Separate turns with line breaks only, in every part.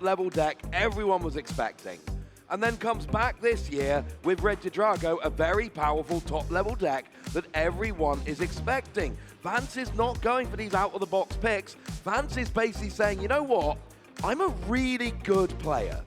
top-level deck everyone was expecting. And then comes back this year with Regidrago, a very powerful top-level deck that everyone is expecting. Vance is not going for these out-of-the-box picks. Vance is basically saying, you know what? I'm a really good player.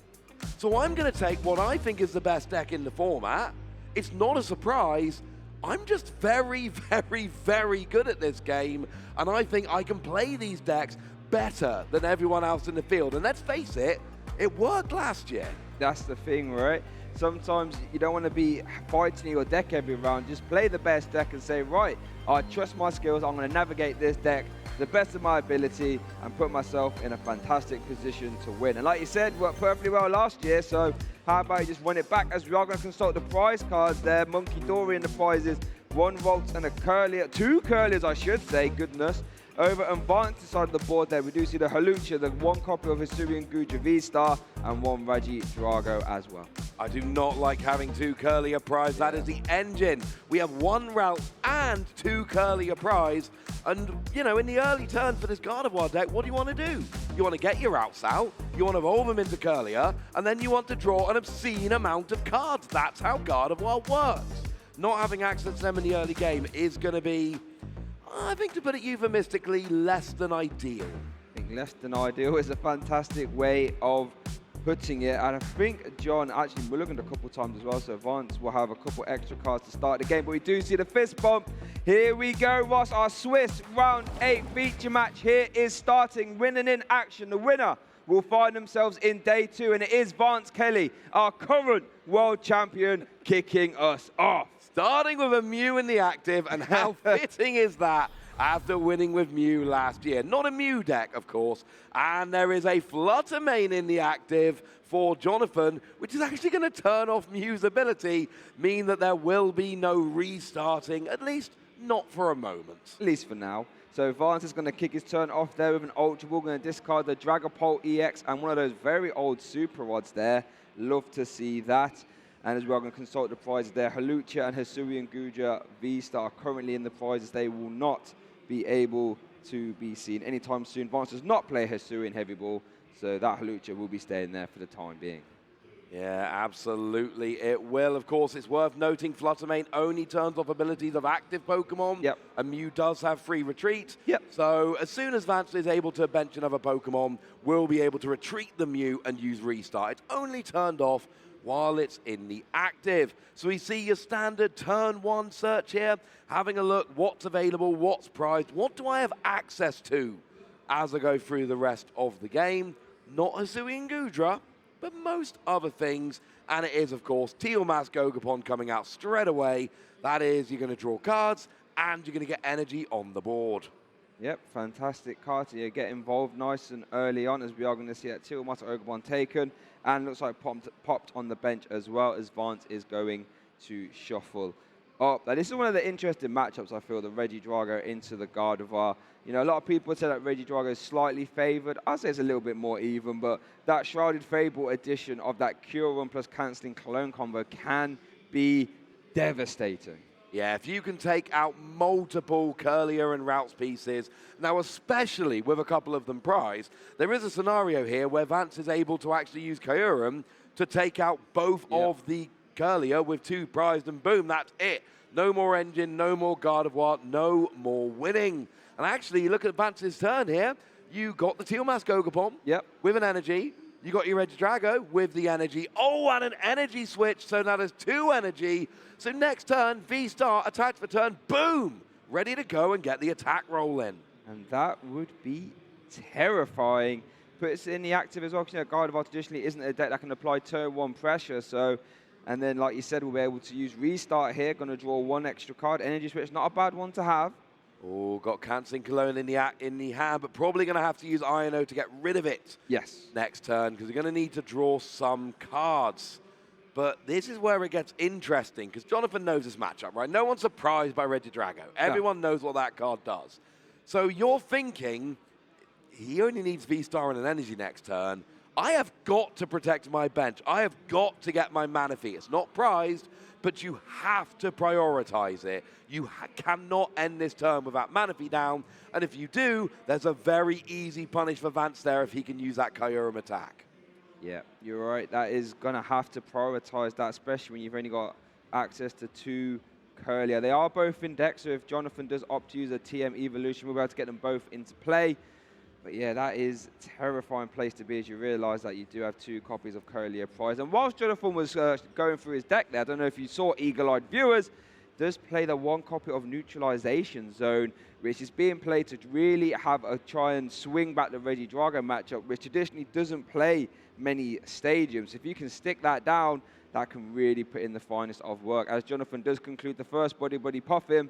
So I'm going to take what I think is the best deck in the format. It's not a surprise. I'm just very, very, very good at this game, and I think I can play these decks better than everyone else in the field. And let's face it, it worked last year.
That's the thing, right? Sometimes you don't want to be fighting your deck every round. Just play the best deck and say, right, I trust my skills. I'm going to navigate this deck to the best of my ability and put myself in a fantastic position to win. And like you said, worked perfectly well last year. So how about you just run it back, as we are going to consult the prize cards there. Monkey Dory in the prizes, 1 Volt and a Curlier, 2 Curliers, I should say, goodness. Over on Vance's side of the board there, we do see the Halucha, the 1 copy of Hisuian Guja V-Star, and 1 Regidrago as well.
I do not like having 2 Curlier prize. That is the engine. We have 1 route and 2 Curlier prize. And, you know, in the early turn for this Gardevoir deck, what do you want to do? You want to get your routes out, you want to evolve them into Curlier, and then you want to draw an obscene amount of cards. That's how Gardevoir works. Not having access to them in the early game is going to be, I think, to put it euphemistically, less than ideal.
I think less than ideal is a fantastic way of putting it. And I think, John, actually, we're looking at a couple times as well, so Vance will have a couple extra cards to start the game. But we do see the fist bump. Here we go, Ross. Our Swiss round 8 feature match here is starting. Winning in action. The winner will find themselves in day 2, and it is Vance Kelley, our current world champion, kicking us off.
Starting with a Mew in the active, and how fitting is that after winning with Mew last year? Not a Mew deck, of course, and there is a Flutter Mane in the active for Johnathan, which is actually going to turn off Mew's ability, mean that there will be no restarting, at least not for a moment.
At least for now. So Vance is going to kick his turn off there with an Ultra Ball, going to discard the Dragapult EX and one of those very old Super Rods there. Love to see that. And as well, going to consult the prizes there. Halucha and Hisuian Guja V-Star are currently in the prizes. They will not be able to be seen anytime soon. Vance does not play Hisuian Heavy Ball, so that Halucha will be staying there for the time being.
Yeah, absolutely it will. Of course, it's worth noting Flutter Mane only turns off abilities of active Pokemon.
Yep.
And Mew does have free retreat.
Yep.
So as soon as Vance is able to bench another Pokemon, we'll be able to retreat the Mew and use Restart. It's only turned off while it's in the active. So we see your standard turn 1 search here, having a look what's available, what's prized, what do I have access to as I go through the rest of the game. Not Hisuian Gudra, but most other things. And it is, of course, Teal Mask Gogapon coming out straight away. That is, you're going to draw cards and you're going to get energy on the board.
Yep, fantastic card here. Get involved nice and early on, as we are going to see that Teal Mask Gogapon taken. And looks like popped on the bench as well, as Vance is going to shuffle up. Now, this is one of the interesting matchups, I feel, the Regidrago into the Gardevoir. You know, a lot of people say that Regidrago is slightly favored. I'd say it's a little bit more even, but that Shrouded Fable edition of that Cure Run plus Cancelling Cologne combo can be devastating.
Yeah, if you can take out multiple Curlier and Routes pieces, now especially with a couple of them prized, there is a scenario here where Vance is able to actually use Kyurem to take out both of the Curlier with 2 prized, and boom, that's it. No more engine, no more Gardevoir, no more winning. And actually, you look at Vance's turn here, you got the Teal Mask Gogapon with an energy. You got your Regidrago with the energy. Oh, and an energy switch, so now there's 2 energy. So next turn, V-Star, attack for turn, boom! Ready to go and get the attack roll in.
And that would be terrifying. Puts it in the active as well, because, you know, Gardevoir traditionally isn't a deck that can apply turn 1 pressure, so... And then, like you said, we'll be able to use Restart here. Going to draw 1 extra card. Energy Switch, not a bad one to have.
Oh, got Cancelling Cologne in the hand, but probably going to have to use INO to get rid of it.
Yes.
Next turn, because you're going to need to draw some cards. But this is where it gets interesting, because Johnathan knows this matchup, right? No one's surprised by Regidrago. Everyone knows what that card does. So you're thinking, he only needs V-Star and an energy next turn. I have got to protect my bench. I have got to get my Manaphy. It's not prized, but you have to prioritize it. You cannot end this turn without Manaphy down, and if you do, there's a very easy punish for Vance there if he can use that Kyurem attack.
Yeah, you're right. That is going to have to prioritize that, especially when you've only got access to 2 Curlier. They are both in deck, so if Johnathan does opt to use a TM Evolution, we'll be able to get them both into play. But yeah, that is a terrifying place to be as you realize that you do have 2 copies of Curlier prize. And whilst Johnathan was going through his deck there, I don't know if you saw, eagle-eyed viewers, does play the 1 copy of Neutralization Zone, which is being played to really have a try and swing back the Reggie Drago matchup, which traditionally doesn't play many stadiums. If you can stick that down, that can really put in the finest of work. As Johnathan does conclude the first Body Puffin,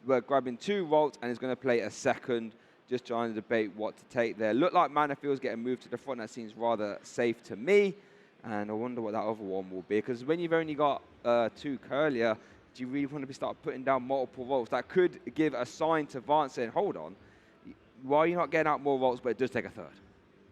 we're grabbing 2 Volts and is going to play a second, just trying to debate what to take there. Look like Manafield's getting moved to the front. That seems rather safe to me. And I wonder what that other one will be. Because when you've only got 2 Curlier, do you really want to be start putting down multiple Volts? That could give a sign to Vance saying, hold on, why are you not getting out more Volts, but it does take a 3rd?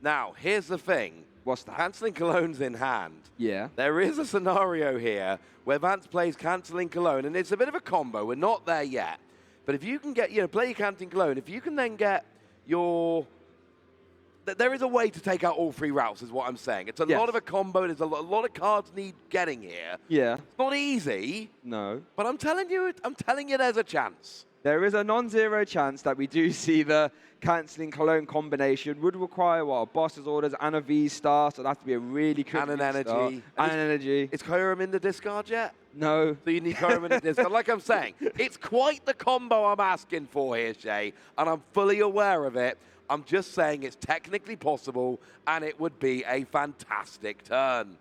Now, here's the thing.
What's that?
Cancelling Cologne's in hand.
Yeah.
There is a scenario here where Vance plays Cancelling Cologne, and it's a bit of a combo. We're not there yet. But if you can get, play your Cancelling Cologne, if you can then get your... There is a way to take out all 3 routes, is what I'm saying. It's a lot of a combo. There's a lot of cards need getting here.
Yeah.
It's not easy.
No.
But I'm telling you there's a chance.
There is a non-zero chance that we do see the Cancelling Cologne combination. Would require, what, a Boss's Orders and a V-Star, so that'd have to be a really quick
And an energy.
And an energy.
Is Kyurem in the discard yet?
No.
So you need Kyurem in the discard. Like I'm saying, it's quite the combo I'm asking for here, Shay, and I'm fully aware of it. I'm just saying it's technically possible, and it would be a fantastic turn.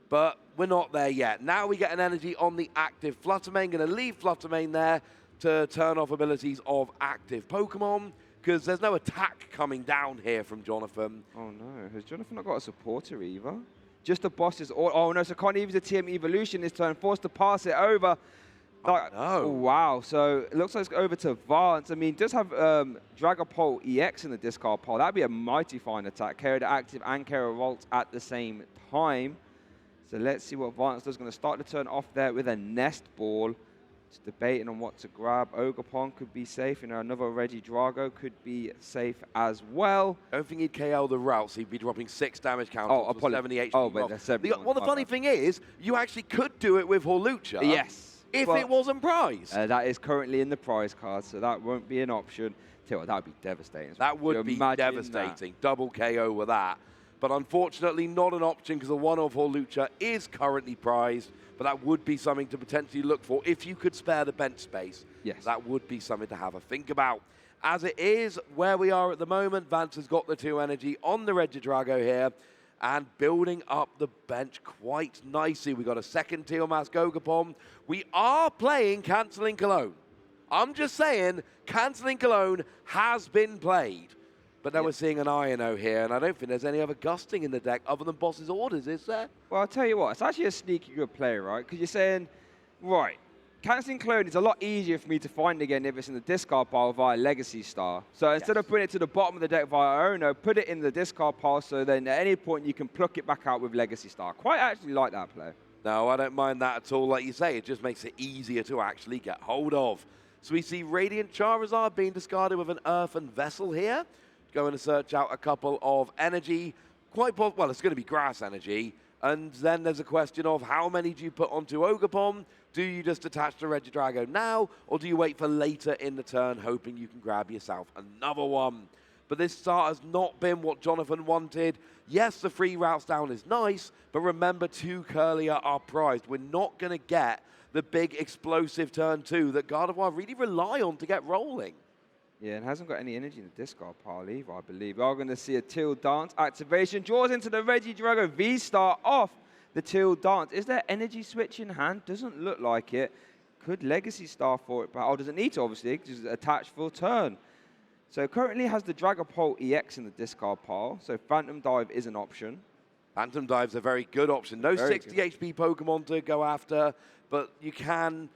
But we're not there yet. Now we get an energy on the active Fluttermane. Going to leave Fluttermane there to turn off abilities of active Pokemon, because there's no attack coming down here from Johnathan.
Oh, no. Has Johnathan not got a supporter either? Just the Boss's Order. Oh, no, so can't even use the TM Evolution this turn. Forced to pass it over. Like,
no.
Oh, wow. So it looks like it's over to Vance. I mean, does have Dragapult EX in the discard pile. That'd be a mighty fine attack. Carry the active and carry Volt at the same time. So let's see what Vance does. Going to start the turn off there with a Nest Ball. Just debating on what to grab. Ogerpon could be safe. Another Reggie Drago could be safe as well.
I don't think he'd KO the routes. He'd be dropping 6 damage counters with 70 HP.
Oh, but that's
well, the funny thing is, you actually could do it with Hawlucha.
Yes.
If it wasn't prized.
That is currently in the prize card, so that won't be an option. Tell you what, that would be devastating.
That would be devastating. Double KO with that. But unfortunately, not an option because the one of Hawlucha is currently prized. But that would be something to potentially look for if you could spare the bench space.
Yes.
That would be something to have a think about. As it is, where we are at the moment, Vance has got the 2 energy on the Regidrago here and building up the bench quite nicely. We've got a second Teal'c Gogapon. We are playing Cancelling Cologne. I'm just saying, Cancelling Cologne has been played. But now we're seeing an Iono here, and I don't think there's any other gusting in the deck other than Boss's Orders, is there?
Well, I'll tell you what, it's actually a sneaky good play, right? Because you're saying, right, Cancelling Cologne is a lot easier for me to find again if it's in the discard pile via Legacy Star. So instead of putting it to the bottom of the deck via Iono, put it in the discard pile so then at any point you can pluck it back out with Legacy Star. Quite actually like that play.
No, I don't mind that at all. Like you say, it just makes it easier to actually get hold of. So we see Radiant Charizard being discarded with an Earthen Vessel here. Going to search out a couple of energy. Well, it's going to be grass energy. And then there's a question of how many do you put onto Ogerpon? Do you just attach the Regidrago now, or do you wait for later in the turn, hoping you can grab yourself another one? But this start has not been what Johnathan wanted. Yes, the 3 routes down is nice, but remember 2 Curlier are prized. We're not going to get the big explosive turn 2 that Gardevoir really rely on to get rolling.
Yeah, and hasn't got any energy in the discard pile either, I believe. We are going to see a Teal Dance activation. Draws into the Regidrago V-Star off the Teal Dance. Is there energy switch in hand? Doesn't look like it. Could Legacy Star for it, but doesn't need to, obviously, because it's attached full turn. So currently has the Dragapult EX in the discard pile, so Phantom Dive is an option.
Phantom Dive's a very good option. No 60 HP Pokemon to go after, but you can...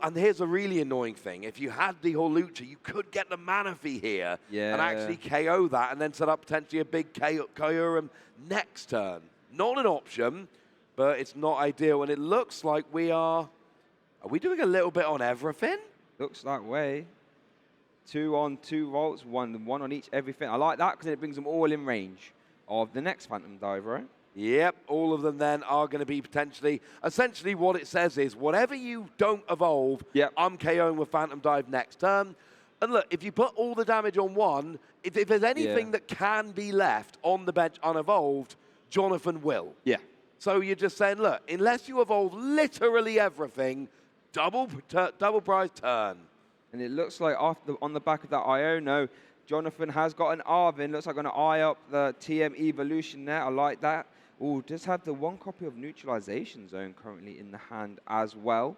and here's a really annoying thing. If you had the Hawlucha, you could get the Manaphy here and actually KO that and then set up potentially a big Kyurem next turn. Not an option, but it's not ideal. And it looks like we are we doing a little bit on everything?
Looks that way. 2 on 2 Volts, one on each everything. I like that because it brings them all in range of the next Phantom Dive, right?
Yep, all of them then are going to be potentially, essentially what it says is, whatever you don't evolve,
Yep.
I'm KOing with Phantom Dive next turn. And look, if you put all the damage on one, if there's anything that can be left on the bench unevolved, Johnathan will.
Yeah.
So you're just saying, look, unless you evolve literally everything, double prize turn.
And it looks like on the back of that Iono, Johnathan has got an Arvin. Looks like going to eye up the TM Evolution there. I like that. Oh, does have the one copy of Neutralization Zone currently in the hand as well.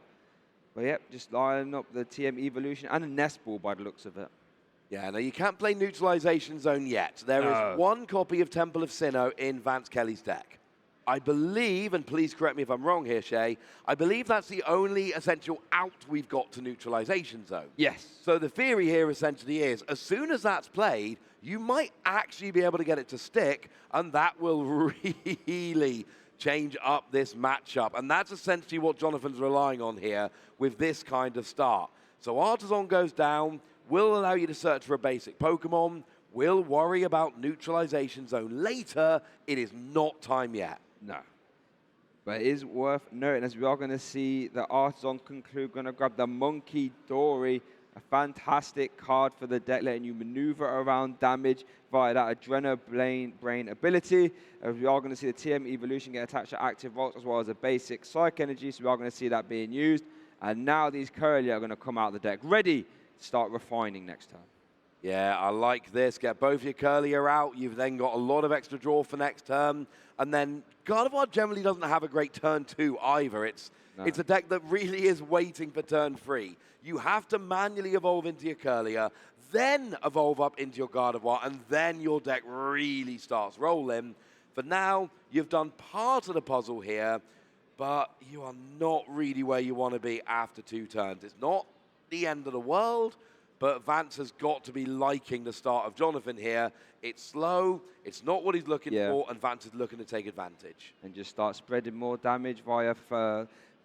But yep, just lining up the TM Evolution and a Nest Ball by the looks of it.
Yeah, no, you can't play Neutralization Zone yet. There is one copy of Temple of Sinnoh in Vance Kelley's deck. I believe, and please correct me if I'm wrong here, Shay, I believe that's the only essential out we've got to Neutralization Zone.
Yes.
So the theory here essentially is, as soon as that's played, you might actually be able to get it to stick, and that will really change up this matchup. And that's essentially what Johnathan's relying on here with this kind of start. So Artisan goes down, will allow you to search for a basic Pokemon, will worry about Neutralization Zone later. It is not time yet.
No. But it is worth noting, as we are going to see the Artisan conclude, going to grab the Monkey Dory, a fantastic card for the deck, letting you maneuver around damage via that Adrenaline ability. As we are going to see the TM Evolution get attached to active rocks as well as a basic Psych Energy, so we are going to see that being used. And now these Curly are going to come out of the deck, ready to start refining next turn.
Yeah, I like this. Get both your Curlier out. You've then got a lot of extra draw for next turn. And then Gardevoir generally doesn't have a great turn 2 either. It's a deck that really is waiting for turn 3. You have to manually evolve into your Curlier, then evolve up into your Gardevoir, and then your deck really starts rolling. For now, you've done part of the puzzle here, but you are not really where you want to be after 2 turns. It's not the end of the world, but Vance has got to be liking the start of Johnathan here. It's slow, it's not what he's looking for, and Vance is looking to take advantage.
And just start spreading more damage via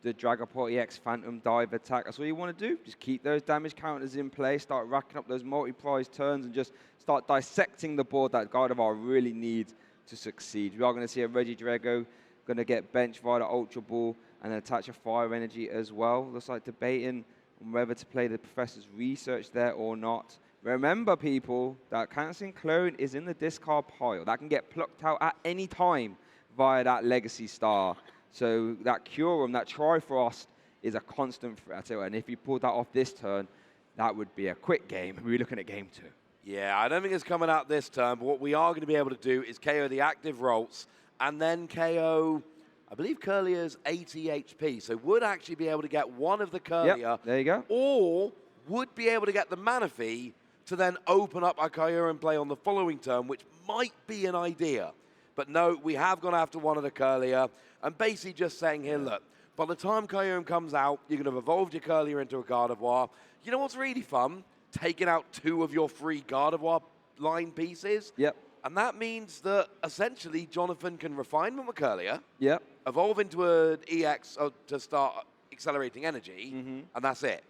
the Dragapult EX Phantom Dive attack. That's all you want to do. Just keep those damage counters in place, start racking up those multi-prize turns, and just start dissecting the board that Gardevoir really needs to succeed. We are going to see a Regidrago going to get benched via the Ultra Ball and attach a Fire Energy as well. Looks like debating on whether to play the Professor's Research there or not. Remember, people, that Cancer Clone is in the discard pile. That can get plucked out at any time via that Legacy Star. So that Curum, that Trifrost, is a constant threat. And if you pulled that off this turn, that would be a quick game. We're looking at game 2.
Yeah, I don't think it's coming out this turn, but what we are going to be able to do is KO the active Rolts and then KO, I believe Curlier's 80 HP, so would actually be able to get one of the Curlier.
Yep, there you go.
Or would be able to get the Manaphy to then open up our Kyurem play on the following turn, which might be an idea. But no, we have gone after one of the Curlier, and basically just saying here, look, by the time Kyurem comes out, you're going to have evolved your Curlier into a Gardevoir. You know what's really fun? Taking out 2 of your 3 Gardevoir line pieces.
Yep.
And that means that essentially Johnathan can Refinement with Curlier,
Yep.
evolve into an EX to start accelerating energy, and that's it.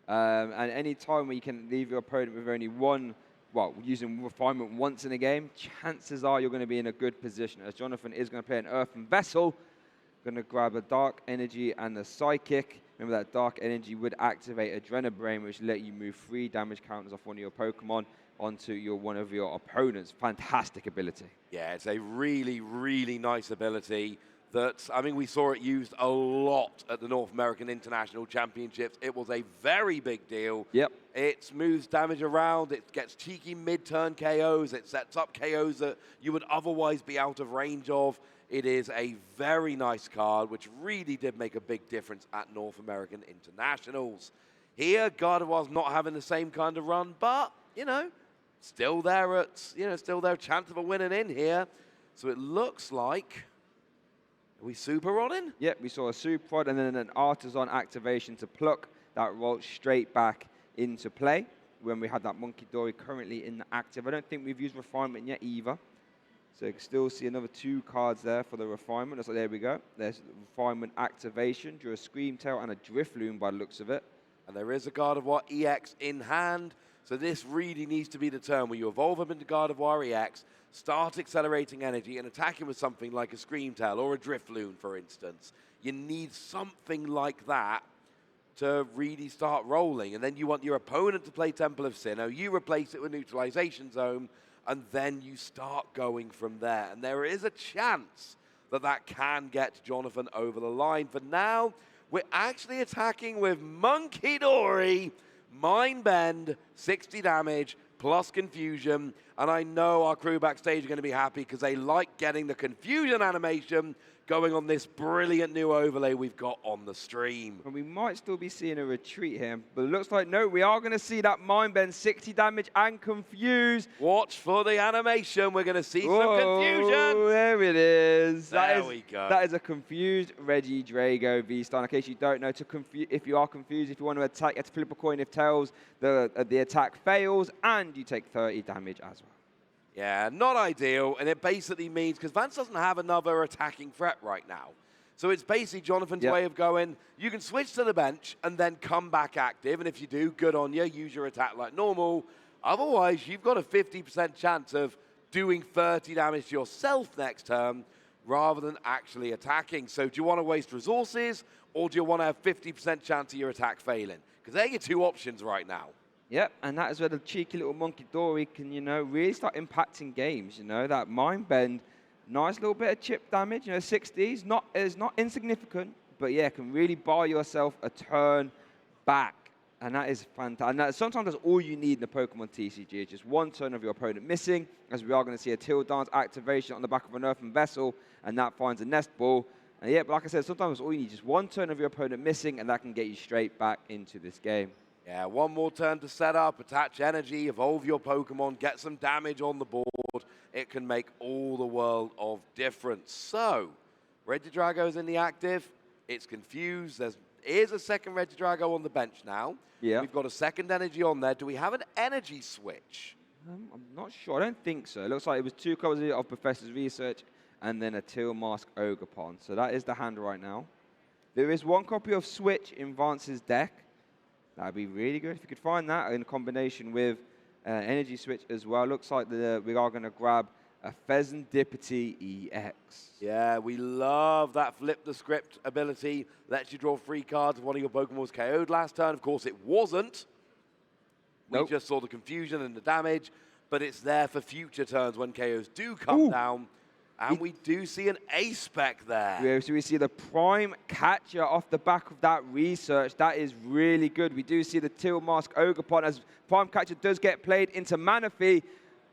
And any time where you can leave your opponent with only one, well, using Refinement once in a game, chances are you're going to be in a good position, as Johnathan is going to play an Earthen Vessel, going to grab a Dark Energy and a Psychic. Remember that Dark Energy would activate Adrenabrain, which let you move 3 damage counters off one of your Pokemon onto one of your opponents. Fantastic ability.
Yeah, it's a really, really nice ability that, I mean, we saw it used a lot at the North American International Championships. It was a very big deal.
Yep.
It moves damage around, it gets cheeky mid-turn KOs, it sets up KOs that you would otherwise be out of range of. It is a very nice card, which really did make a big difference at North American Internationals. Here, Gardevoir's not having the same kind of run, but, you know, still there still there, chance of a winning in here. So it looks like, are we super rodding?
Yep, we saw a Super Rod and then an Artisan activation to pluck that roll straight back into play when we had that Monkey Dory currently in the active. I don't think we've used Refinement yet either. So you can still see another 2 cards there for the Refinement. So there we go. There's the Refinement activation. Drew a Screamtail and a Drifloon by the looks of it.
And there is a Gardevoir EX in hand. So this really needs to be the turn where you evolve up into Gardevoir EX, start accelerating energy and attacking with something like a Screamtail or a Drifloon, for instance. You need something like that to really start rolling. And then you want your opponent to play Temple of Sinnoh, you replace it with Neutralization Zone, and then you start going from there. And there is a chance that that can get Johnathan over the line. For now, we're actually attacking with Monkey Dory, Mind Bend, 60 damage, plus Confusion. And I know our crew backstage are going to be happy because they like getting the Confusion animation going on this brilliant new overlay we've got on the stream.
And we might still be seeing a retreat here, but it looks like, no, we are going to see that Mind Bend, 60 damage and Confuse.
Watch for the animation. We're going to see some confusion.
There it is.
There we go.
That is a confused Regidrago V-Star. In case you don't know, if you are confused, if you want to attack, you have to flip a coin. If tails, the attack fails, and you take 30 damage as well.
Yeah, not ideal, and it basically means, because Vance doesn't have another attacking threat right now, so it's basically Jonathan's way of going, you can switch to the bench and then come back active, and if you do, good on you, use your attack like normal. Otherwise, you've got a 50% chance of doing 30 damage to yourself next turn rather than actually attacking. So do you want to waste resources, or do you want to have 50% chance of your attack failing? Because they're your two options right now.
Yep, and that is where the cheeky little Monkey Dory can, really start impacting games. That Mind Bend, nice little bit of chip damage. 60s, is not insignificant, but yeah, can really buy yourself a turn back, and that is fantastic. And sometimes that's all you need in the Pokemon TCG, just one turn of your opponent missing, as we are going to see a Till Dance activation on the back of an Earthen Vessel, and that finds a Nest Ball. And yeah, but like I said, sometimes all you need is just one turn of your opponent missing, and that can get you straight back into this game.
Yeah, one more turn to set up, attach energy, evolve your Pokemon, get some damage on the board. It can make all the world of difference. So, Regidrago's in the active. It's confused. There is a second Regidrago on the bench now.
Yeah.
We've got a second energy on there. Do we have an energy switch?
I'm not sure. I don't think so. It looks like it was 2 copies of Professor's Research and then a Teal Mask Ogerpon. So that is the hand right now. There is 1 copy of Switch in Vance's deck. That would be really good if you could find that in combination with Energy Switch as well. Looks like we are going to grab a Pheasantipity EX.
Yeah, we love that flip the script ability. Lets you draw 3 cards if one of your Pokemon was KO'd last turn. Of course, it wasn't. We just saw the confusion and the damage, but it's there for future turns when KOs do come down. And we do see an A-Spec there.
Yeah, so we see the Prime Catcher off the back of that research. That is really good. We do see the Teal Mask Ogerpon as Prime Catcher does get played into Manaphy.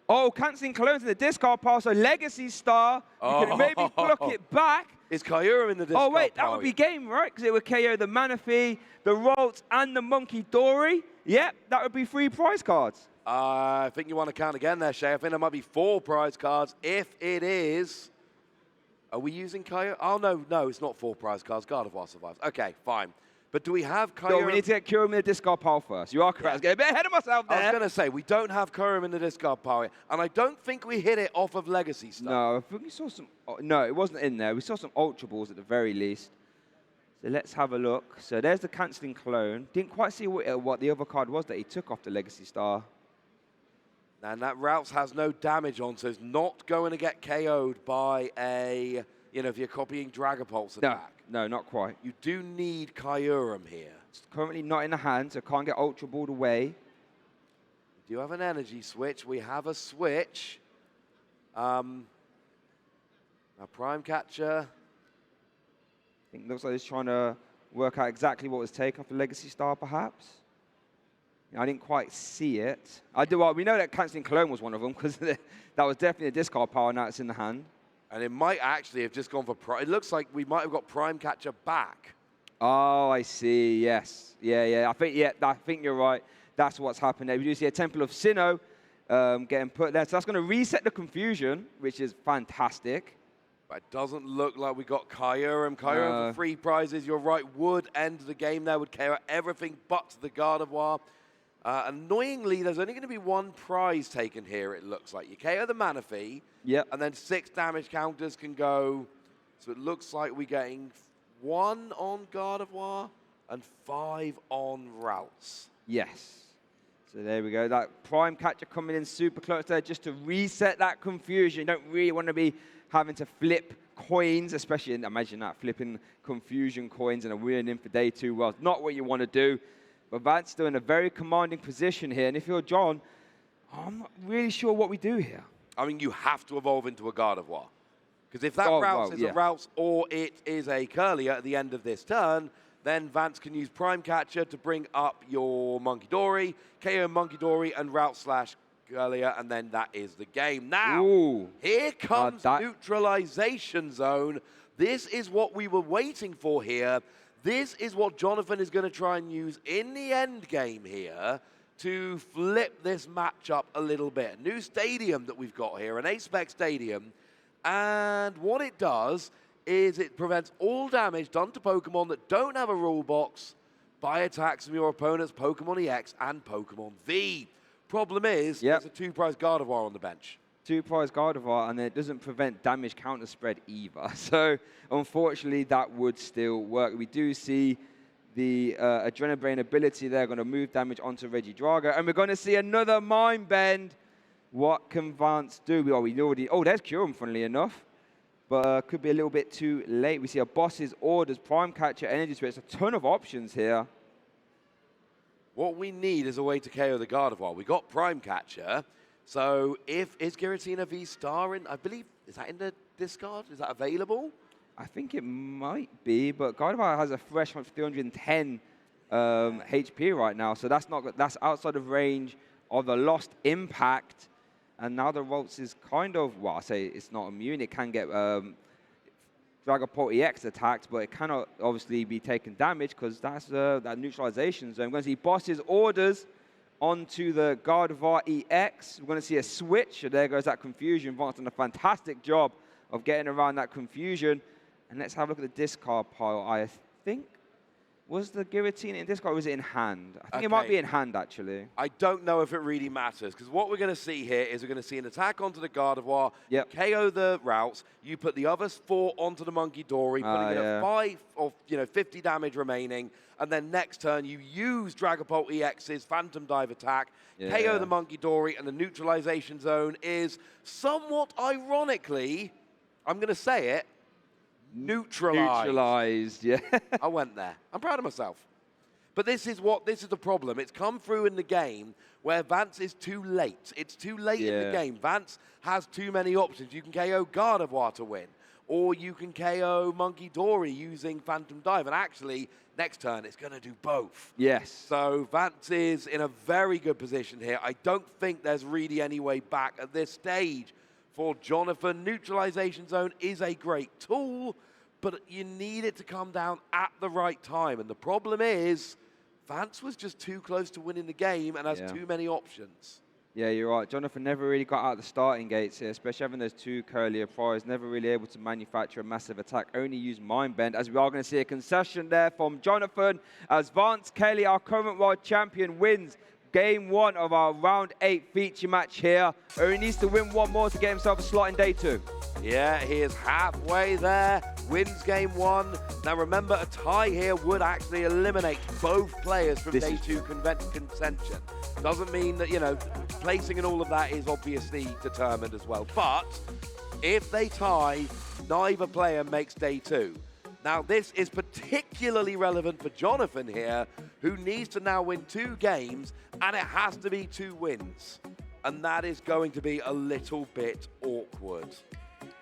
Oh, cancelling clones in the discard pile, so Legacy Star. You can maybe block it back.
Is Kyurem in the discard pile?
Oh, wait, that would be game, right? Because it would KO the Manaphy, the Ralts, and the Monkey Dory. Yep, that would be 3 prize cards.
I think you want to count again there, Shay. I think there might be 4 prize cards. If it is, are we using Kyurem? Oh, no, it's not 4 prize cards. Gardevoir survives. Okay, fine. But do we have Kyurem?
No, we need to get Kyurem in the discard pile first. You are correct. I was getting a bit ahead of myself there.
I was going to say, we don't have Kyurem in the discard pile yet, and I don't think we hit it off of Legacy stuff.
No, I think we saw some... No, it wasn't in there. We saw some Ultra Balls at the very least. So let's have a look. So there's the cancelling clone. Didn't quite see what the other card was that he took off the Legacy Star.
And that Routes has no damage on, so it's not going to get KO'd by a, if you're copying Dragapult's attack.
No, not quite.
You do need Kyurem here.
It's currently not in the hand, so can't get Ultra Balled away.
We do have an energy switch. We have a switch. A Prime Catcher.
I think it looks like he's trying to work out exactly what was taken off the Legacy Star, perhaps. I didn't quite see it. We know that Cancelling Clone was one of them, because that was definitely a discard pile, now it's in the hand.
And it might actually have just gone for Prime. It looks like we might have got Prime Catcher back.
Oh, I see, yes. Yeah, I think you're right. That's what's happened there. We do see a Temple of Sinnoh getting put there. So that's going to reset the confusion, which is fantastic.
But it doesn't look like we got Kyurem. Kyurem for 3 prizes, you're right, would end the game there, would KO everything but the Gardevoir. Annoyingly, there's only going to be 1 prize taken here, it looks like. You KO the Manaphy, and then 6 damage counters can go. So it looks like we're getting 1 on Gardevoir and 5 on Routes.
Yes. So there we go. That prime catcher coming in super close there just to reset that confusion. You don't really want to be having to flip coins, especially, imagine that, flipping confusion coins and a win in for day 2. Well, it's not what you want to do. But Vance still in a very commanding position here. And if you're John, I'm not really sure what we do here.
I mean, you have to evolve into a Gardevoir. Because if that Routes is a Routes or it is a Curlier at the end of this turn, then Vance can use Prime Catcher to bring up your Monkey Dory, KO Monkey Dory, and Route/Curlier, and then that is the game. Now, here comes Neutralization Zone. This is what we were waiting for here. This is what Johnathan is going to try and use in the end game here to flip this matchup a little bit. New stadium that we've got here, an A-Spec stadium, and what it does is it prevents all damage done to Pokemon that don't have a rule box by attacks from your opponent's Pokemon EX and Pokemon V. Problem is, there's a 2-prize Gardevoir on the bench.
2-prize Gardevoir, and it doesn't prevent damage counter spread either. So, unfortunately, that would still work. We do see the Adrenabrain ability there, going to move damage onto Regidrago, and we're going to see another Mind Bend. What can Vance do? We already... Oh, there's Kyurem, funnily enough. But could be a little bit too late. We see a Boss's Orders, Prime Catcher, Energy Spirits, a ton of options here.
What we need is a way to KO the Gardevoir. We got Prime Catcher, so is Giratina V-Star in, I believe, is that in the discard? Is that available?
I think it might be, but Gardevoir has a fresh 310 HP right now, so that's outside of range of the Lost Impact. And now the Ralts is kind of, well, I say it's not immune. It can get Dragapult EX attacked, but it cannot obviously be taking damage because that's that neutralization zone. We're going to see Boss's Orders onto the Gardevoir EX. We're going to see a switch. So there goes that confusion. Vance done a fantastic job of getting around that confusion. And let's have a look at the discard pile. I think, was the Giratina in discard or was it in hand? I think it might be in hand, actually.
I don't know if it really matters, because what we're going to see here is we're going to see an attack onto the Gardevoir, KO the Routes, you put the other 4 onto the Monkey Dory, putting in a 5 or 50 damage remaining, and then next turn you use Dragapult EX's Phantom Dive attack, KO the Monkey Dory, and the neutralization zone is somewhat ironically, I'm going to say it, neutralized. I went there. I'm proud of myself. But this is the problem. It's come through in the game where Vance is too late. It's too late in the game. Vance has too many options. You can KO Gardevoir to win, or you can KO Monkey Dory using Phantom Dive. And actually, next turn, it's going to do both.
Yes.
So Vance is in a very good position here. I don't think there's really any way back at this stage for Johnathan. Neutralization Zone is a great tool, but you need it to come down at the right time. And the problem is, Vance was just too close to winning the game and has too many options.
Yeah, you're right. Johnathan never really got out the starting gates here, especially having those 2 Curlier priors, never really able to manufacture a massive attack, only use Mind Bend, as we are going to see a concession there from Johnathan, as Vance Kelley, our current world champion, wins Game 1 of our Round 8 feature match here. Only needs to win 1 more to get himself a slot in Day 2.
Yeah, he is halfway there, wins Game 1. Now remember, a tie here would actually eliminate both players from Day 2 contention. Doesn't mean that, placing and all of that is obviously determined as well. But if they tie, neither player makes Day 2. Now, this is particularly relevant for Johnathan here, who needs to now win 2 games, and it has to be 2 wins. And that is going to be a little bit awkward.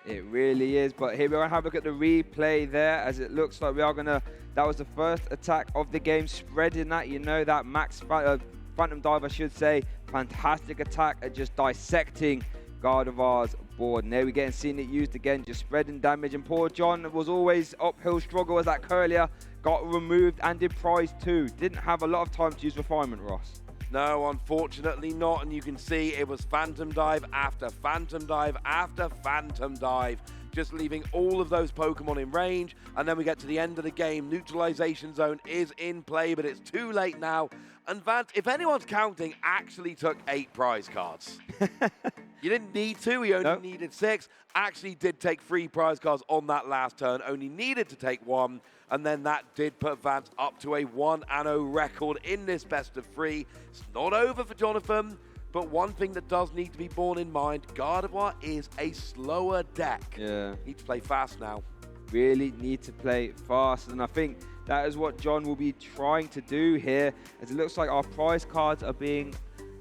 It really is, but here we're going to have a look at the replay there, as it looks like we are going to... That was the first attack of the game, spreading that, that max Phantom Dive, I should say. Fantastic attack at just dissecting Gardevoir's board. And there we're getting seen it used again, just spreading damage. And poor John was always uphill struggle as that Curlier got removed and did prize 2. Didn't have a lot of time to use Refinement, Ross.
No, unfortunately not. And you can see it was Phantom Dive after Phantom Dive after Phantom Dive, just leaving all of those Pokemon in range. And then we get to the end of the game. Neutralization Zone is in play, but it's too late now. And Vance, if anyone's counting, actually took 8 prize cards. You didn't need to. He only needed 6. Actually did take 3 prize cards on that last turn. Only needed to take 1. And then that did put Vance up to a 1-0 record in this best of 3. It's not over for Johnathan. But one thing that does need to be borne in mind, Gardevoir is a slower deck.
Yeah.
Need to play fast now.
Really need to play fast. And I think that is what John will be trying to do here, as it looks like our prize cards are being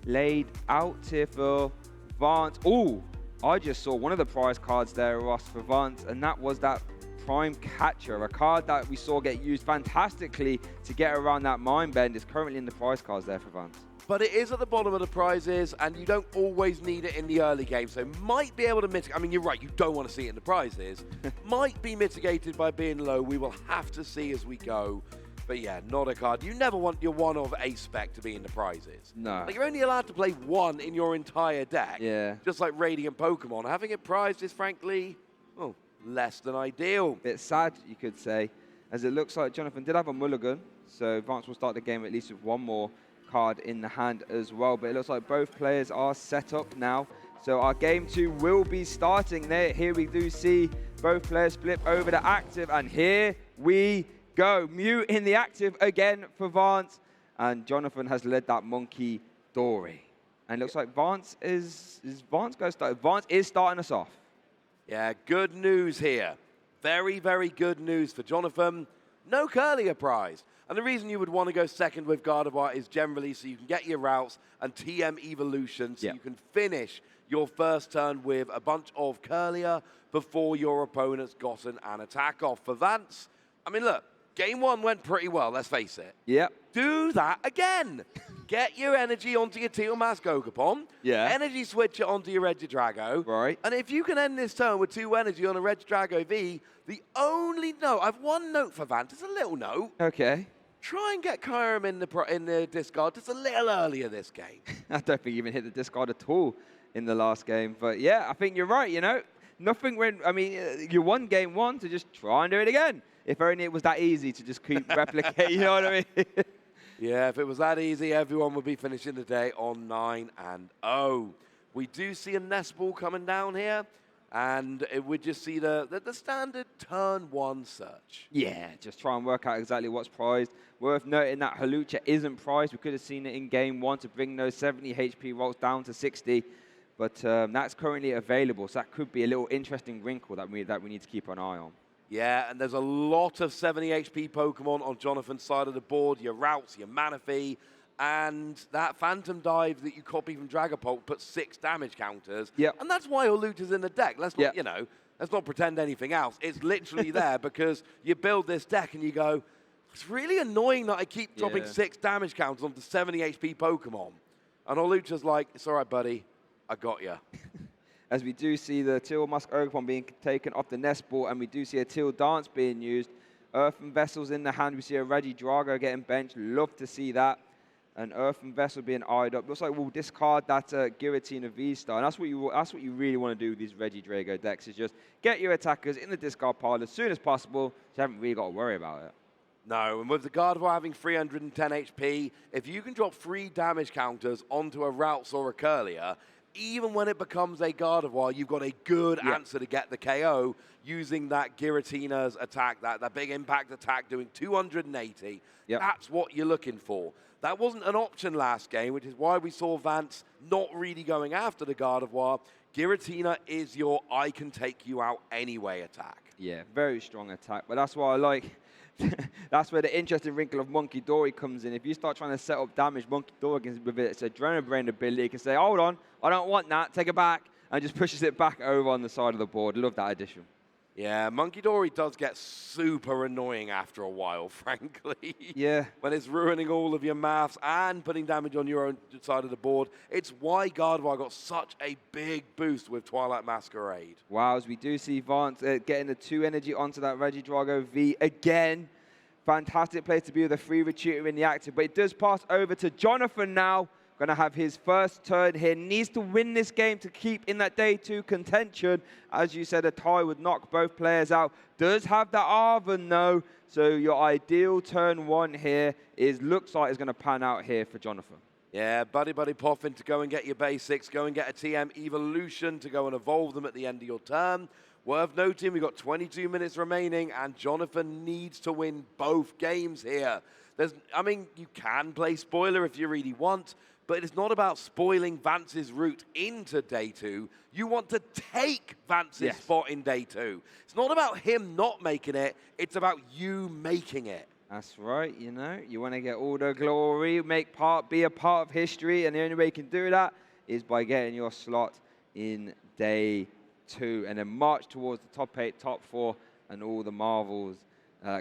laid out here for Vance. Oh, I just saw one of the prize cards there, Ross, for Vance, and that was that Prime Catcher, a card that we saw get used fantastically to get around that Mind Bend. Is currently in the prize cards there for Vance.
But it is at the bottom of the prizes, and you don't always need it in the early game, so might be able to mitigate. I mean, you're right, you don't want to see it in the prizes. Might be mitigated by being low. We will have to see as we go. But yeah, not a card. You never want your one of a spec to be in the prizes.
No.
Like, you're only allowed to play 1 in your entire deck.
Yeah.
Just like Radiant Pokemon. Having it prized is, frankly, well, less than ideal.
Bit sad, you could say, as it looks like Johnathan did have a mulligan, so Vance will start the game at least with 1 more card in the hand as well. But it looks like both players are set up now. So our game 2 will be starting there. Here we do see both players flip over to active, and here we go. Mew in the active again for Vance, and Johnathan has led that Monkey Dory. And it looks like Vance is Vance going to start? Vance is starting us off.
Yeah, good news here. Very, very good news for Johnathan. No Curlier prize. And the reason you would want to go second with Gardevoir is generally so you can get your routes and TM evolution, so you can finish your first turn with a bunch of Curlier before your opponent's gotten an attack off. For Vance, I mean, look, game 1 went pretty well, let's face it.
Yep.
Do that again. Get your energy onto your Teal Mask Gogapon.
Yeah.
Energy switch it onto your Regidrago.
Right.
And if you can end this turn with 2 energy on a Regidrago V, the only note, I've one note for Vance, it's a little note.
Okay.
Try and get Kyurem in the discard just a little earlier this game.
I don't think you even hit the discard at all in the last game. But yeah, I think you're right, you know. Nothing when, I mean, you won game 1 to just try and do it again. If only it was that easy to just keep replicating, you know what I mean?
Yeah, if it was that easy, everyone would be finishing the day on 9-0. We do see a Nest Ball coming down here, and it would just see the standard turn 1 search.
Yeah, just try and work out exactly what's prized. Worth noting that Hawlucha isn't prized. We could have seen it in game 1 to bring those 70 HP rolls down to 60, but that's currently available, so that could be a little interesting wrinkle that we need to keep an eye on.
Yeah, and there's a lot of 70 HP Pokemon on Jonathan's side of the board. Your Routes, your Manaphy, and that Phantom Dive that you copy from Dragapult puts 6 damage counters.
Yep.
And that's why Hawlucha's in the deck. Let's not, let's not pretend anything else. It's literally there because you build this deck and you go, it's really annoying that I keep dropping 6 damage counters onto 70 HP Pokemon. And Hawlucha's like, it's all right, buddy. I got you.
As we do see the Teal Musk Ogerpon being taken off the Nest Ball, and we do see a Teal Dance being used. Earthen Vessels in the hand. We see a Regidrago getting benched. Love to see that. An Earthen Vessel being eyed up. Looks like we'll discard that Giratina V-Star. And that's what you really want to do with these Regidrago decks, is just get your attackers in the discard pile as soon as possible, so you haven't really got to worry about it.
No, and with the Gardevoir having 310 HP, if you can drop 3 damage counters onto a Routes or a Curlier, even when it becomes a Gardevoir, you've got a good answer to get the KO using that Giratina's attack, that big impact attack doing 280. That's what you're looking for. That wasn't an option last game, which is why we saw Vance not really going after the Gardevoir. Giratina is your I can take you out anyway attack.
Yeah, very strong attack, but that's why I like. That's where the interesting wrinkle of Monkey Dory comes in. If you start trying to set up damage, Monkey Dory, with its Adrenaline Brain ability, can say, hold on, I don't want that, take it back, and just pushes it back over on the side of the board. Love that addition. Yeah,
Monkey Dory does get super annoying after a while, frankly.
Yeah.
When it's ruining all of your maths and putting damage on your own side of the board. It's why Gardevoir got such a big boost with Twilight Masquerade.
Wow, as we do see Vance getting the 2 energy onto that Regidrago V again. Fantastic place to be with a free retreater in the active. But it does pass over to Johnathan now. Going to have his first turn here. Needs to win this game to keep in that day 2 contention. As you said, a tie would knock both players out. Does have the Arven though. So your ideal turn 1 here looks like it's going to pan out here for Johnathan.
Yeah, Buddy Poffin to go and get your basics, go and get a TM Evolution to go and evolve them at the end of your turn. Worth noting, we've got 22 minutes remaining, and Johnathan needs to win both games here. I mean, you can play spoiler if you really want, but it's not about spoiling Vance's route into day 2. You want to take Vance's spot in day 2. It's not about him not making it, it's about you making it.
That's right, you know, you want to get all the glory, be a part of history, and the only way you can do that is by getting your slot in day 2, and then march towards the top 8, top 4, and all the marvels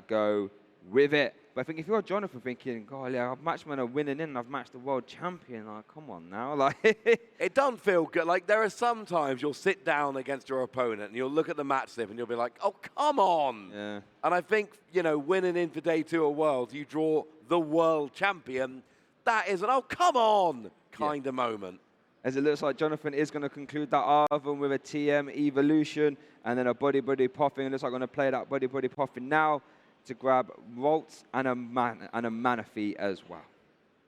go with it. But I think if you're Johnathan thinking, God, yeah, I've matched when I'm winning in, I've matched the world champion, like, come on now. Like,
it doesn't feel good. Like, there are some times you'll sit down against your opponent and you'll look at the match slip and you'll be like, oh, come on.
Yeah.
And I think, you know, winning in for day 2 of Worlds, you draw the world champion. That is an, oh, come on kind of moment.
As it looks like Johnathan is going to conclude that Arvin with a TM Evolution and then a Buddy Poffin. It looks like I'm going to play that Buddy Poffin now to grab Waltz and a Manaphy as well.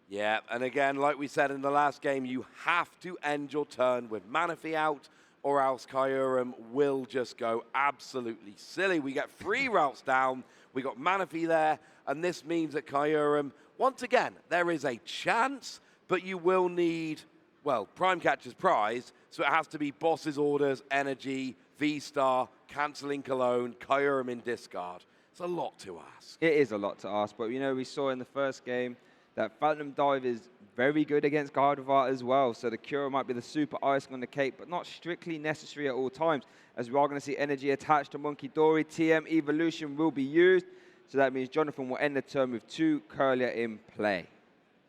Yeah, and again, like we said in the last game, you have to end your turn with Manaphy out, or else Kyurem will just go absolutely silly. We get 3 routes down, we got Manaphy there, and this means that Kyurem, once again, there is a chance, but you will need, well, Prime Catcher's prize, so it has to be Boss's Orders, Energy, V-Star, cancelling Cologne, Kyurem in discard. It's a lot to ask.
It is a lot to ask, but you know, we saw in the first game that Phantom Dive is very good against Gardevoir as well, so the Cure might be the super icing on the cake, but not strictly necessary at all times, as we are going to see energy attached to Monkey Dory. TM Evolution will be used, so that means Johnathan will end the turn with 2 Curlier in play.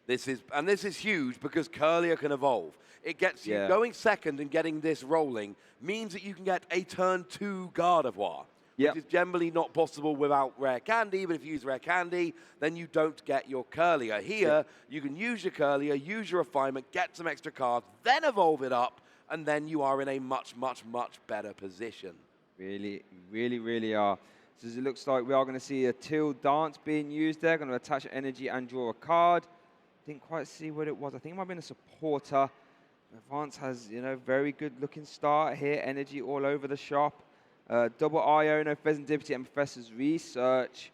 This is huge because Curlier can evolve. It gets you going second and getting this rolling means that you can get a turn 2 Gardevoir. Which is generally not possible without Rare Candy, but if you use Rare Candy, then you don't get your Curlier. Here, you can use your Curlier, use your Refinement, get some extra cards, then evolve it up, and then you are in a much, much, much better position.
Really, really, really are. So it looks like we are going to see a Till Dance being used there. Going to attach energy and draw a card. Didn't quite see what it was. I think it might have been a supporter. Vance has, you know, very good looking start here. Energy all over the shop. Double Iono, Pheasantipity, and Professor's Research.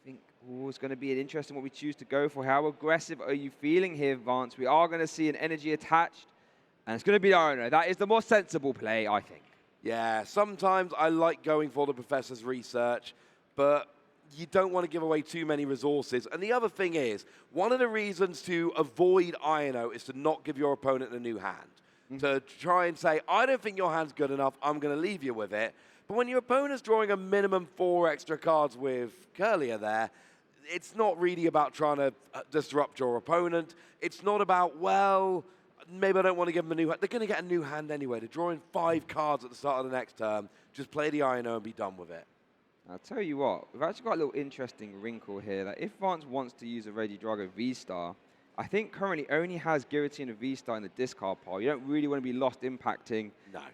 I think it's going to be interesting what we choose to go for. How aggressive are you feeling here, Vance? We are going to see an energy attached, and it's going to be Iono. That is the more sensible play, I think.
Yeah, sometimes I like going for the Professor's Research, but you don't want to give away too many resources. And the other thing is, one of the reasons to avoid Iono is to not give your opponent a new hand. To try and say, I don't think your hand's good enough, I'm going to leave you with it. But when your opponent's drawing a minimum 4 extra cards with Curlier there, it's not really about trying to disrupt your opponent. It's not about, well, maybe I don't want to give them a new hand. They're going to get a new hand anyway. They're drawing 5 cards at the start of the next turn. Just play the Iono and be done with it.
I'll tell you what, we've actually got a little interesting wrinkle here. That if Vance wants to use a Regidrago V-Star, I think currently only has Giratina V-Star in the discard pile. You don't really want to be lost impacting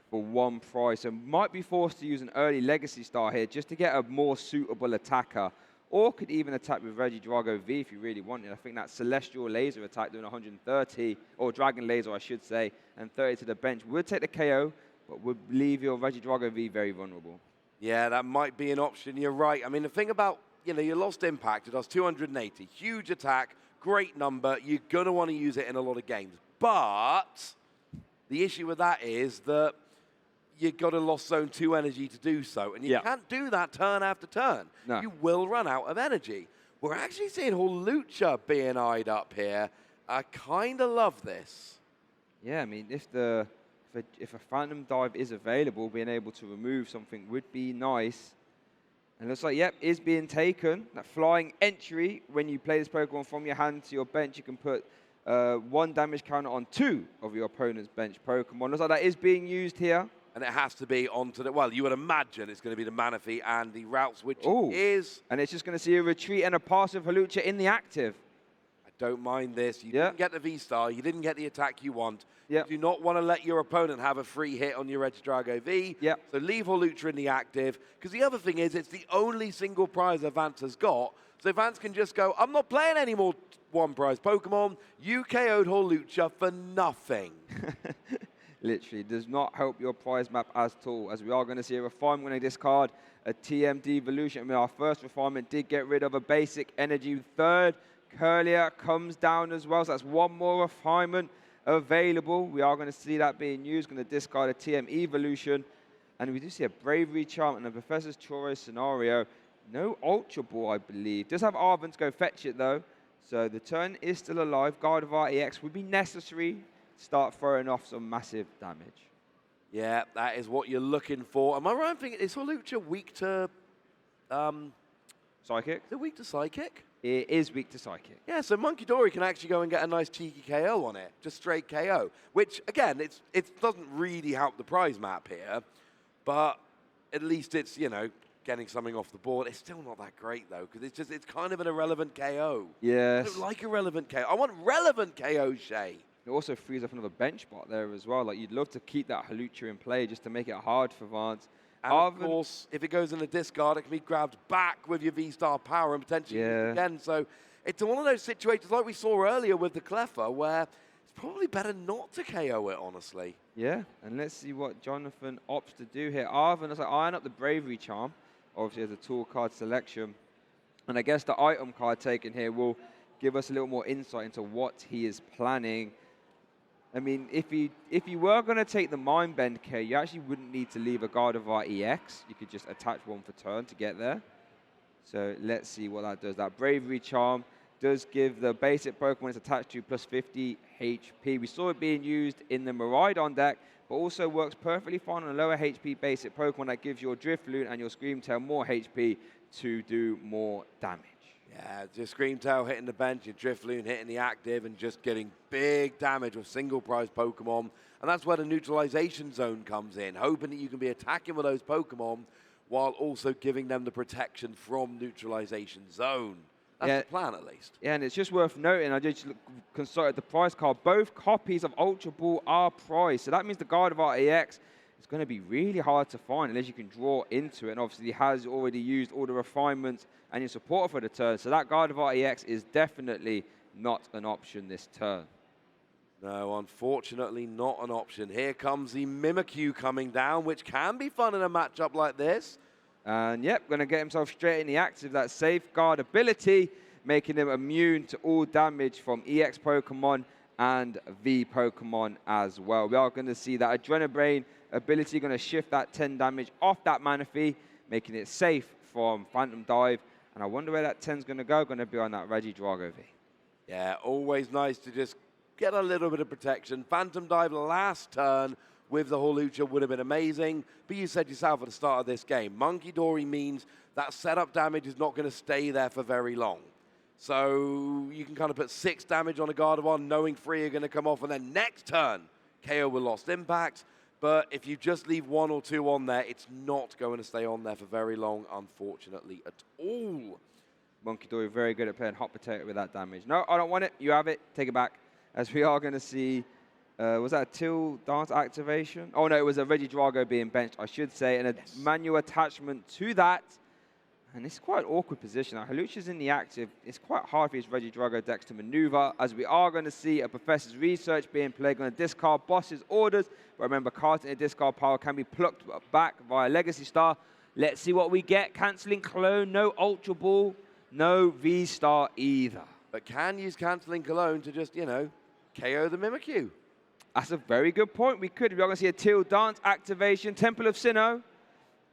for 1 price. So might be forced to use an early Legacy Star here just to get a more suitable attacker. Or could even attack with Regidrago V if you really wanted. I think that Celestial Laser attack doing 130, or Dragon Laser I should say, and 30 to the bench would take the KO, but would leave your Regidrago V very vulnerable.
Yeah, that might be an option. You're right. I mean, the thing about, you know, your lost impact, it does 280. Huge attack. Great number. You're going to want to use it in a lot of games. But the issue with that is that you've got a Lost Zone 2 energy to do so. And you can't do that turn after turn. No. You will run out of energy. We're actually seeing Hawlucha being eyed up here. I kind of love this.
Yeah, I mean, if a Phantom Dive is available, being able to remove something would be nice. And it looks like, yep, is being taken. That flying entry, when you play this Pokemon from your hand to your bench, you can put 1 damage counter on 2 of your opponent's bench Pokemon. Looks like that is being used here.
And it has to be onto the, well, you would imagine it's going to be the Manaphy and the routes, which is...
And it's just going to see a retreat and a pass of Hawlucha in the active.
I don't mind this. You didn't get the V-Star. You didn't get the attack you want.
Yep.
You do not want to let your opponent have a free hit on your Regidrago V.
Yep.
So leave Hawlucha in the active. Because the other thing is, it's the only single prize that Vance has got. So Vance can just go, I'm not playing any more one prize Pokemon. You KO'd Hawlucha for nothing.
Literally, does not help your prize map at all, as we are going to see a refinement when they discard a TM Devolution. I mean, our first refinement did get rid of a basic energy. Third, Kelley comes down as well, so that's one more refinement available. We are going to see that being used, going to discard a TM Evolution. And we do see a Bravery Charm and a Professor's Churro scenario. No Ultra Ball, I believe. Does have Arvin to go fetch it, though. So the turn is still alive. Gardevoir EX would be necessary to start throwing off some massive damage.
Yeah, that is what you're looking for. Am I right in thinking, is Hawlucha weak to...
Psychic?
Is it weak to Psychic?
It is weak to Psychic.
Yeah, so Monkey Dory can actually go and get a nice cheeky KO on it. Just straight KO. Which, again, it doesn't really help the prize map here. But at least it's, you know, getting something off the board. It's still not that great, though, because it's kind of an irrelevant KO.
Yes.
I don't like irrelevant KO. I want relevant KO, Shay.
It also frees up another bench spot there as well. Like, you'd love to keep that Hawlucha in play just to make it hard for Vance.
And of course, if it goes in a discard, it can be grabbed back with your V-Star power and potentially used again. So it's one of those situations like we saw earlier with the Cleffa where it's probably better not to KO it, honestly.
Yeah, and let's see what Johnathan opts to do here. Arvin is like, iron up the Bravery Charm, obviously as a tool card selection. And I guess the item card taken here will give us a little more insight into what he is planning. I mean, if you were going to take the Mind Bend K, you actually wouldn't need to leave a Gardevoir EX. You could just attach one for turn to get there. So let's see what that does. That Bravery Charm does give the basic Pokemon it's attached to plus 50 HP. We saw it being used in the Miraidon deck, but also works perfectly fine on a lower HP basic Pokemon that gives your Drifloon and your Screamtail more HP to do more damage.
Yeah, just Screamtail hitting the bench, your Drifloon hitting the active, and just getting big damage with single prize Pokemon. And that's where the neutralization zone comes in, hoping that you can be attacking with those Pokemon while also giving them the protection from neutralization zone. That's the plan, at least.
Yeah, and it's just worth noting, I just consulted the prize card. Both copies of Ultra Ball are priced. So that means the Gardevoir EX is going to be really hard to find unless you can draw into it. And obviously, he has already used all the refinements and your support for the turn. So that Gardevoir EX is definitely not an option this turn.
No, unfortunately not an option. Here comes the Mimikyu coming down, which can be fun in a matchup like this.
And yep, going to get himself straight in the active. That Safeguard ability, making him immune to all damage from EX Pokemon and V Pokemon as well. We are going to see that Adrenabrain ability going to shift that 10 damage off that Manaphy, making it safe from Phantom Dive. And I wonder where that 10's going to go. Going to be on that Regidrago V.
Yeah, always nice to just get a little bit of protection. Phantom Dive last turn with the Hawlucha would have been amazing. But you said yourself at the start of this game, Monkey Dory means that setup damage is not going to stay there for very long. So you can kind of put 6 damage on a Gardevoir, knowing 3 are going to come off, and then next turn, KO with Lost Impact. But if you just leave 1 or 2 on there, it's not going to stay on there for very long, unfortunately, at all.
Monkey Dory very good at playing hot potato with that damage. No, I don't want it. You have it. Take it back. As we are going to see, was that a Till Dance activation? Oh, no, it was a Regidrago being benched, I should say, and a manual attachment to that. And it's quite an awkward position. Now, Hawlucha's in the active. It's quite hard for his Regidrago decks to maneuver, as we are going to see a Professor's Research being played. Going to discard Boss's orders. But remember, cards in a discard pile can be plucked back via Legacy Star. Let's see what we get. Cancelling Clone, no Ultra Ball, no V-Star either.
But can use Cancelling Cologne to just, you know, KO the Mimikyu.
That's a very good point. We could. We're going to see a Till Dance activation. Temple of Sinnoh.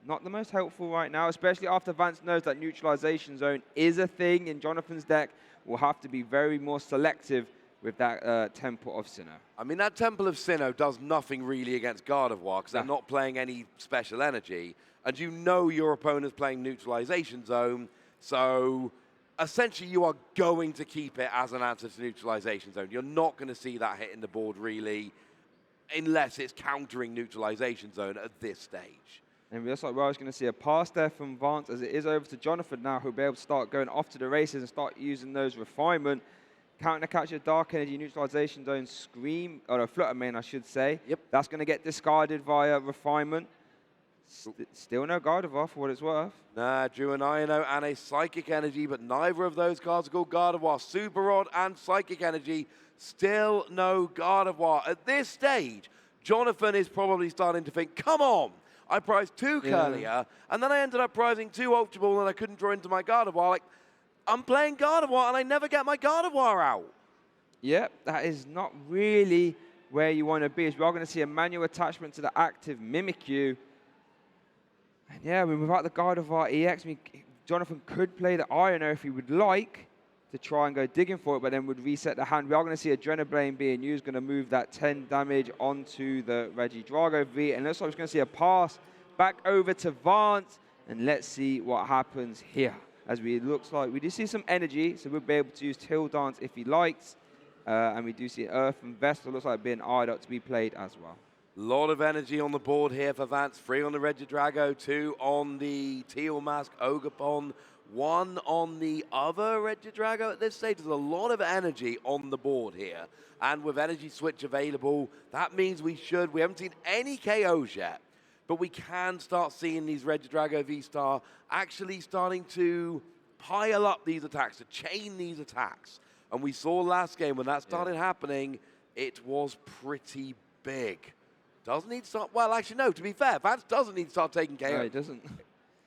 Not the most helpful right now, especially after Vance knows that Neutralization Zone is a thing in Jonathan's deck. We'll have to be very more selective with that Temple of Sinnoh.
I mean, that Temple of Sinnoh does nothing really against Gardevoir because they're not playing any special energy. And you know your opponent's playing Neutralization Zone, so essentially you are going to keep it as an answer to Neutralization Zone. You're not going to see that hitting the board really unless it's countering Neutralization Zone at this stage.
And we also going to see a pass there from Vance as it is over to Johnathan now, who'll be able to start going off to the races and start using those refinement. counter catch your Dark Energy Neutralization Zone Scream, or a Flutter Mane, I should say.
Yep.
That's going to get discarded via Refinement. Still no Gardevoir for what it's worth.
Nah, drew an Iono and a Psychic Energy, but neither of those cards are called Gardevoir. Super Rod and Psychic Energy, still no Gardevoir. At this stage, Johnathan is probably starting to think, come on, I prized 2 Curlier, and then I ended up prizing 2 Ultra Ball, and I couldn't draw into my Gardevoir. Like, I'm playing Gardevoir, and I never get my Gardevoir out.
Yep, that is not really where you want to be. As we are going to see a manual attachment to the active Mimikyu. And yeah, I mean, without the Gardevoir EX, I mean, Johnathan could play the Iono if he would like to try and go digging for it, but then would reset the hand. We are going to see Adrenablane being used, going to move that 10 damage onto the Regidrago V. And looks like we're going to see a pass back over to Vance. And let's see what happens here. As we looks like we do see some energy, so we'll be able to use Till Dance if he likes. And we do see Earth and Vestal looks like being eyed up to be played as well.
Lot of energy on the board here for Vance. 3 on the Regidrago, 2 on the Teal Mask Ogapon, 1 on the other Regidrago. At this stage, there's a lot of energy on the board here. And with Energy Switch available, that means we haven't seen any KOs yet, but we can start seeing these Regidrago V-Star actually starting to pile up these attacks, to chain these attacks. And we saw last game when that started happening, it was pretty big. Doesn't need to start, well, actually, no, to be fair, Vance doesn't need to start taking KO.
No, he doesn't.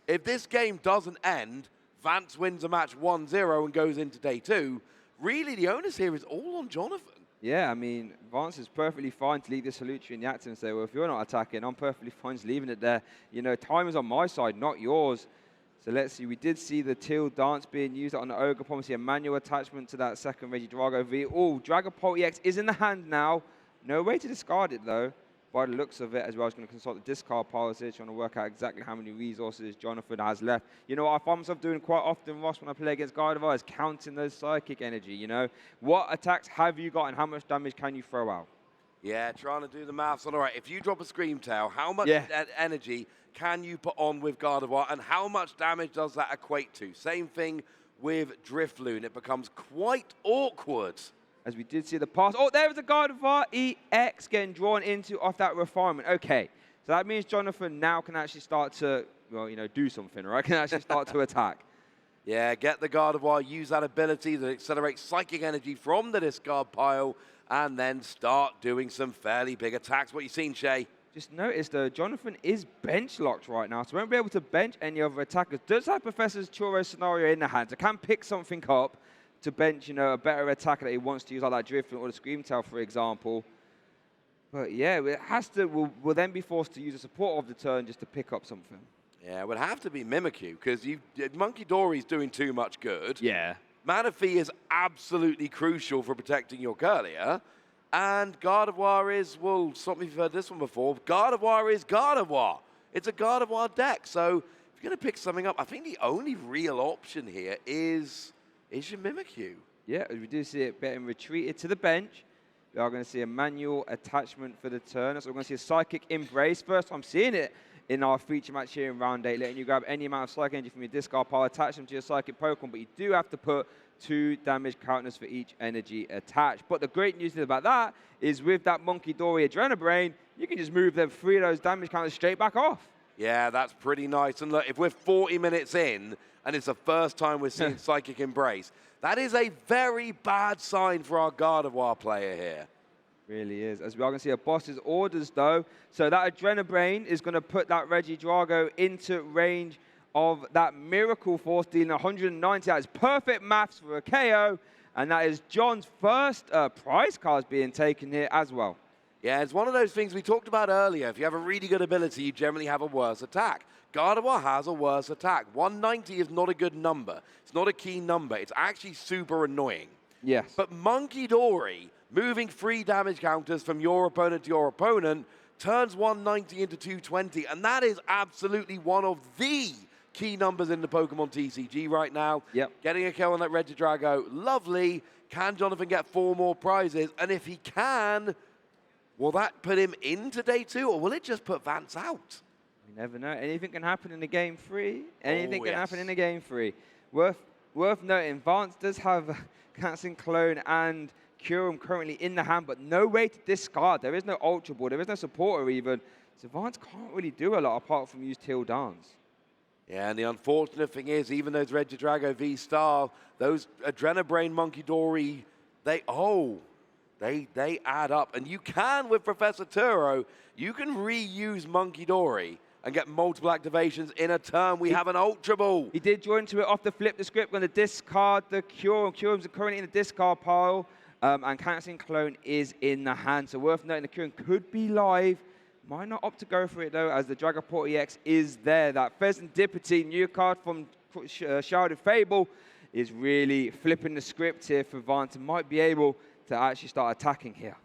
If this game doesn't end, Vance wins a match 1-0 and goes into day 2. Really, the onus here is all on Johnathan.
Yeah, I mean, Vance is perfectly fine to leave the Salutary in the active and say, well, if you're not attacking, I'm perfectly fine just leaving it there. You know, time is on my side, not yours. So let's see. We did see the Till Dance being used on the Ogre. We see a manual attachment to that second Regidrago V. Oh, Dragapult EX is in the hand now. No way to discard it, though. By the looks of it, as well, I was going to consult the discard piles here, trying to work out exactly how many resources Johnathan has left. You know what I find myself doing quite often, Ross, when I play against Gardevoir, is counting those psychic energy, you know? What attacks have you got and how much damage can you throw out?
Yeah, trying to do the maths on, all right, if you drop a Scream Tail, how much energy can you put on with Gardevoir, and how much damage does that equate to? Same thing with Drifloon. It becomes quite awkward.
As we did see the pass. Oh, there was a Gardevoir EX getting drawn into off that Refinement. Okay, so that means Johnathan now can actually start to, well, you know, do something, right? Can actually start to attack.
Yeah, get the Gardevoir, use that ability that accelerates psychic energy from the discard pile, and then start doing some fairly big attacks. What you seen, Shay?
Just notice, though, Johnathan is bench locked right now, so he won't be able to bench any other attackers. Does have Professor's Churro scenario in the hand, so can pick something up to bench, you know, a better attacker that he wants to use, like that Drifloon or the Scream Tail, for example. But yeah, it has to. We'll then be forced to use the support of the turn just to pick up something.
Yeah, it would have to be Mimikyu, because Monkey Dory's doing too much good.
Yeah.
Manaphy is absolutely crucial for protecting your Curlier. And Gardevoir is, well, stop me if you've heard this one before, Gardevoir is Gardevoir. It's a Gardevoir deck. So if you're going to pick something up, I think the only real option here is your Mimikyu.
Yeah, as we do see it getting retreated to the bench. We are going to see a manual attachment for the turn. So we're going to see a Psychic Embrace. First time seeing it in our feature match here in round 8, letting you grab any amount of Psychic Energy from your discard pile, attach them to your Psychic Pokemon, but you do have to put 2 damage counters for each energy attached. But the great news about that is with that Monkey Dory Adrenabrain, you can just move them 3 of those damage counters straight back off.
Yeah, that's pretty nice. And look, if we're 40 minutes in, and it's the first time we're seeing Psychic Embrace, that is a very bad sign for our Gardevoir player here.
Really is. As we are going to see a boss's orders, though. So that Adrenabrain is going to put that Regidrago into range of that Miracle Force, dealing 190. That is perfect maths for a KO. And that is John's first prize cards being taken here as well.
Yeah, it's one of those things we talked about earlier. If you have a really good ability, you generally have a worse attack. Gardevoir has a worse attack. 190 is not a good number. It's not a key number. It's actually super annoying.
Yes.
But Monkey Dory, moving 3 damage counters from your opponent to your opponent, turns 190 into 220. And that is absolutely one of the key numbers in the Pokemon TCG right now.
Yep.
Getting a kill on that Regidrago, lovely. Can Johnathan get 4 more prizes? And if he can, will that put him into day 2, or will it just put Vance out?
You never know. Anything can happen in a game 3. Anything can happen in a game 3. Worth noting, Vance does have Canceling Clone and Curum currently in the hand, but no way to discard. There is no Ultra Ball, there is no supporter even. So Vance can't really do a lot apart from use Teal Dance.
Yeah, and the unfortunate thing is, even those Regidrago V-Star, those Adrenabrain Monkey Dory, they add up. And you can, with Professor Turo, you can reuse Monkey Dory and get multiple activations in a turn. We have an Ultra Ball.
He did join to it off the flip the script. Going to discard the Curum. Curum's currently in the discard pile. And Canceling Clone is in the hand. So worth noting, the Curum could be live. Might not opt to go for it, though, as the Dragapult EX is there. That Pheasantipity, new card from Shrouded Fable, is really flipping the script here for Vance. Might be able to actually start attacking here.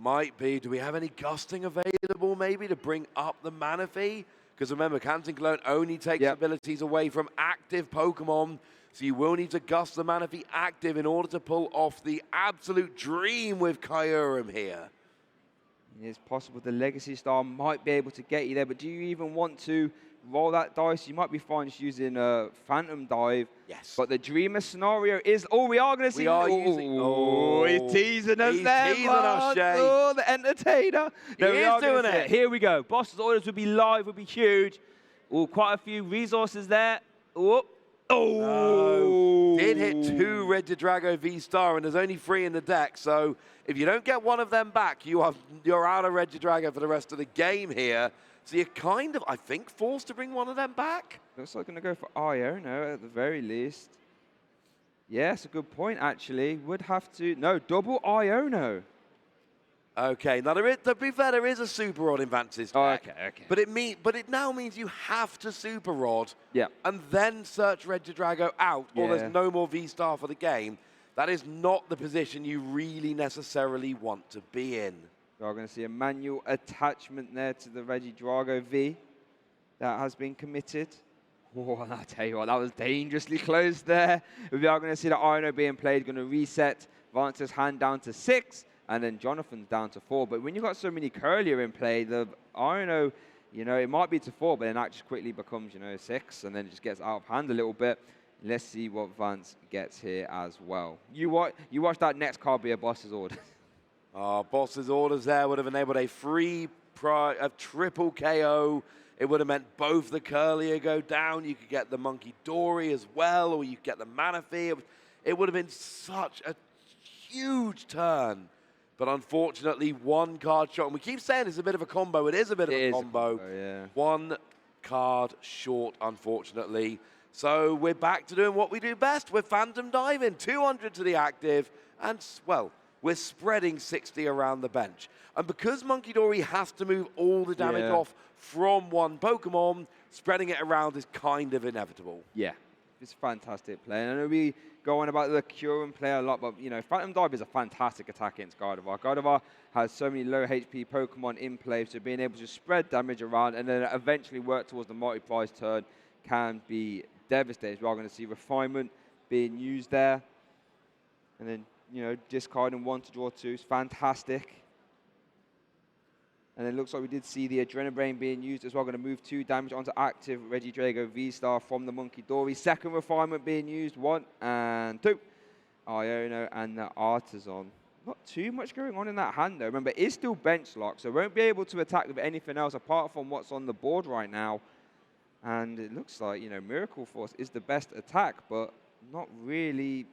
Might be. Do we have any gusting available, maybe, to bring up the mana fee? Because remember, Canceling Clone only takes abilities away from active Pokemon, so you will need to gust the mana fee active in order to pull off the absolute dream with Kyurem here.
It's possible the Legacy Star might be able to get you there, but do you even want to roll that dice? You might be fine just using a Phantom Dive.
Yes.
But the Dreamer scenario is, we are going to see.
We are using.
He's teasing us there.
He's teasing us, Shay.
Oh, the entertainer.
He is doing it.
Here we go. Boss's orders would be live, would be huge. Oh, quite a few resources there. Oh.
Did hit 2 Regidrago V-Star, and there's only 3 in the deck, so if you don't get one of them back, you're out of Regidrago for the rest of the game here. So you're kind of, I think, forced to bring one of them back.
Looks like going to go for Iono at the very least. Yes, a good point, actually. Would have to, no, double Iono.
Okay, now to be fair, there is a Super Rod in Vance's deck.
Oh, okay.
But it now means you have to Super Rod
Yeah.
and then search Regidrago out, or
Yeah.
there's no more V-Star for the game. That is not the position you really necessarily want to be in.
We're going to see a manual attachment there to the Regidrago V. That has been committed. Oh, I'll tell you what, that was dangerously close there. We are going to see the Iono being played, going to reset Vance's hand down to 6. And then Johnathan's down to 4. But when you've got so many Curlier in play, the Iono, it might be to 4, but then that just quickly becomes, 6, and then it just gets out of hand a little bit. Let's see what Vance gets here as well. You watch that next card be a Boss's Order.
Boss's Orders there would have enabled a triple KO. It would have meant both the Curlier go down. You could get the Monkey Dory as well, or you could get the Manaphy. It would have been such a huge turn. But unfortunately, one card short. And we keep saying it's a bit of a combo. It is a bit of a combo.
Yeah.
One card short, unfortunately. So we're back to doing what we do best. We're Phantom Diving. 200 to the active. And, well, we're spreading 60 around the bench. And because Monkey Dory has to move all the damage off from one Pokemon, spreading it around is kind of inevitable.
Yeah. It's fantastic play. And I know we go on about the Curum play a lot, but, Phantom Dive is a fantastic attack against Gardevoir. Gardevoir has so many low HP Pokemon in play, so being able to spread damage around and then eventually work towards the multi-prize turn can be devastating. We are going to see Refinement being used there. And then, discarding 1 to draw 2 is fantastic. And it looks like we did see the Adrenabrain being used as well. Going to move 2 damage onto active Regidrago V-Star from the Monkey Dory. Second Refinement being used, 1 and 2. Iono and the Artisan. Not too much going on in that hand, though. Remember, it is still bench locked, so won't be able to attack with anything else apart from what's on the board right now. And it looks like, Miracle Force is the best attack, but not really...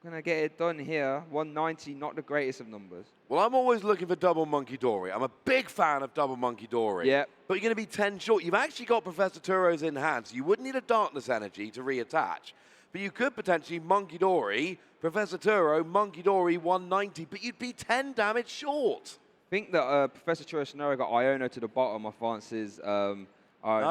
Going to get it done here. 190, not the greatest of numbers.
Well, I'm always looking for double Monkey Dory. I'm a big fan of double Monkey Dory.
Yeah.
But you're going to be 10 short. You've actually got Professor Turo's in hand, so you wouldn't need a Darkness Energy to reattach. But you could potentially Monkey Dory, Professor Turo, Monkey Dory, 190, but you'd be 10 damage short.
I think that Professor Turo scenario got Iono to the bottom of Vance's...
no,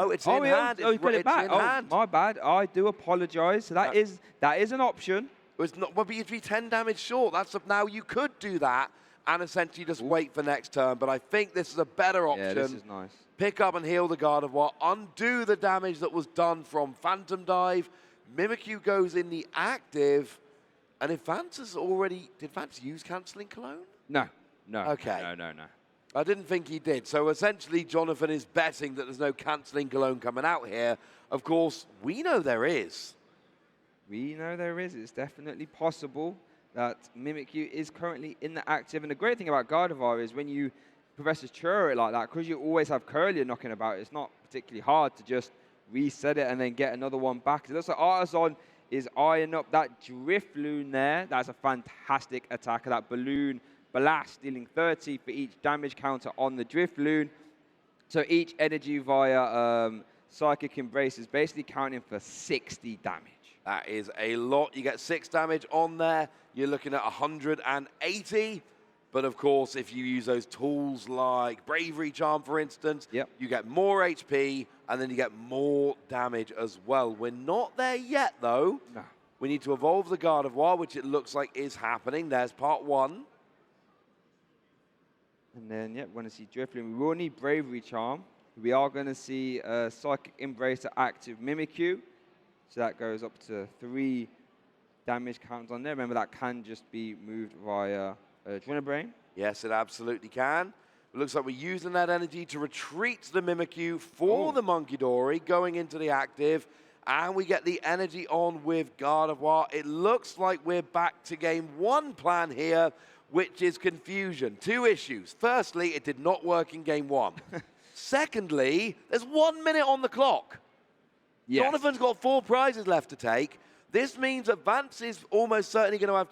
it's in hand.
Oh, you put it back.
Hand.
My bad. I do apologize. So that is an option.
It's not, well, but you'd be 10 damage short. Now you could do that and essentially just wait for next turn. But I think this is a better option.
Yeah, this is nice.
Pick up and heal the Gardevoir. Undo the damage that was done from Phantom Dive. Mimikyu goes in the active. And if Vance has already... Did Vance use Canceling Cologne?
No.
Okay.
No.
I didn't think he did. So essentially, Johnathan is betting that there's no Canceling Cologne coming out here. Of course, we know there is.
We know there is. It's definitely possible that Mimikyu is currently in the active. And the great thing about Gardevoir is when you Professor's Churro it like that, because you always have Curlier knocking about, it's not particularly hard to just reset it and then get another one back. It looks like Artisan is eyeing up that Drifloon there. That's a fantastic attacker. That Balloon Blast, dealing 30 for each damage counter on the Drifloon. So each energy via Psychic Embrace is basically counting for 60 damage.
That is a lot. You get 6 damage on there. You're looking at 180. But of course, if you use those tools like Bravery Charm, for instance, you get more HP and then you get more damage as well. We're not there yet, though.
No.
We need to evolve the Gardevoir, which it looks like is happening. There's part 1.
And then, we're going to see Drifloon. We will need Bravery Charm. We are going to see Psychic Embrace to active Mimikyu. So that goes up to 3 damage counts on there. Remember, that can just be moved via Brain.
Yes, it absolutely can. It looks like we're using that energy to retreat the Mimikyu for the Munkidori, going into the active, and we get the energy on with Gardevoir. It looks like we're back to game 1 plan here, which is confusion. 2 issues. Firstly, it did not work in game 1. Secondly, there's 1 minute on the clock. Yes. Jonathan's got 4 prizes left to take. This means that Vance is almost certainly going to have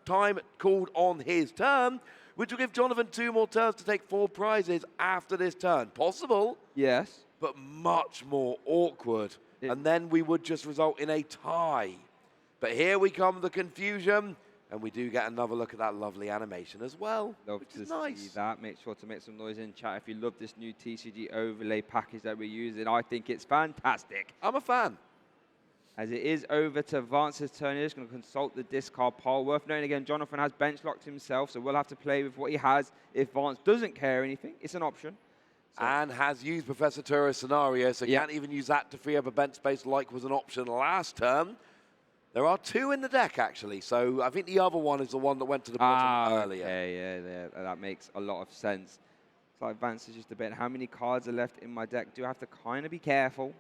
time called on his turn, which will give Johnathan 2 more turns to take 4 prizes after this turn. Possible.
Yes.
But much more awkward. And then we would just result in a tie. But here we come, the confusion. And we do get another look at that lovely animation as well.
Love to see that. Make sure to make some noise in chat if you love this new TCG overlay package that we're using. I think it's fantastic.
I'm a fan.
As it is over to Vance's turn, he's going to consult the discard pile. Worth noting again, Johnathan has bench locked himself, so we'll have to play with what he has. If Vance doesn't care anything, it's an option.
So and has used Professor Turo's scenario, so can't even use that to free up a bench space like was an option last turn. There are 2 in the deck, actually, so I think the other one is the one that went to the bottom earlier.
Okay, yeah, that makes a lot of sense. It's like Vance is just debating how many cards are left in my deck. Do I have to kind of be careful?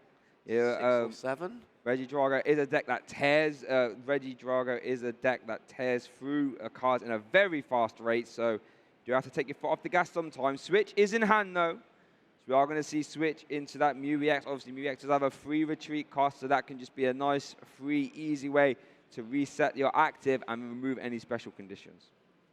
6 or 7?
Regidrago is a deck that tears. Regidrago is a deck that tears through cards in a very fast rate. So you have to take your foot off the gas sometimes. Switch is in hand though. So we are going to see switch into that Mew EX. Obviously, Mew EX does have a free retreat cost, so that can just be a nice, free, easy way to reset your active and remove any special conditions.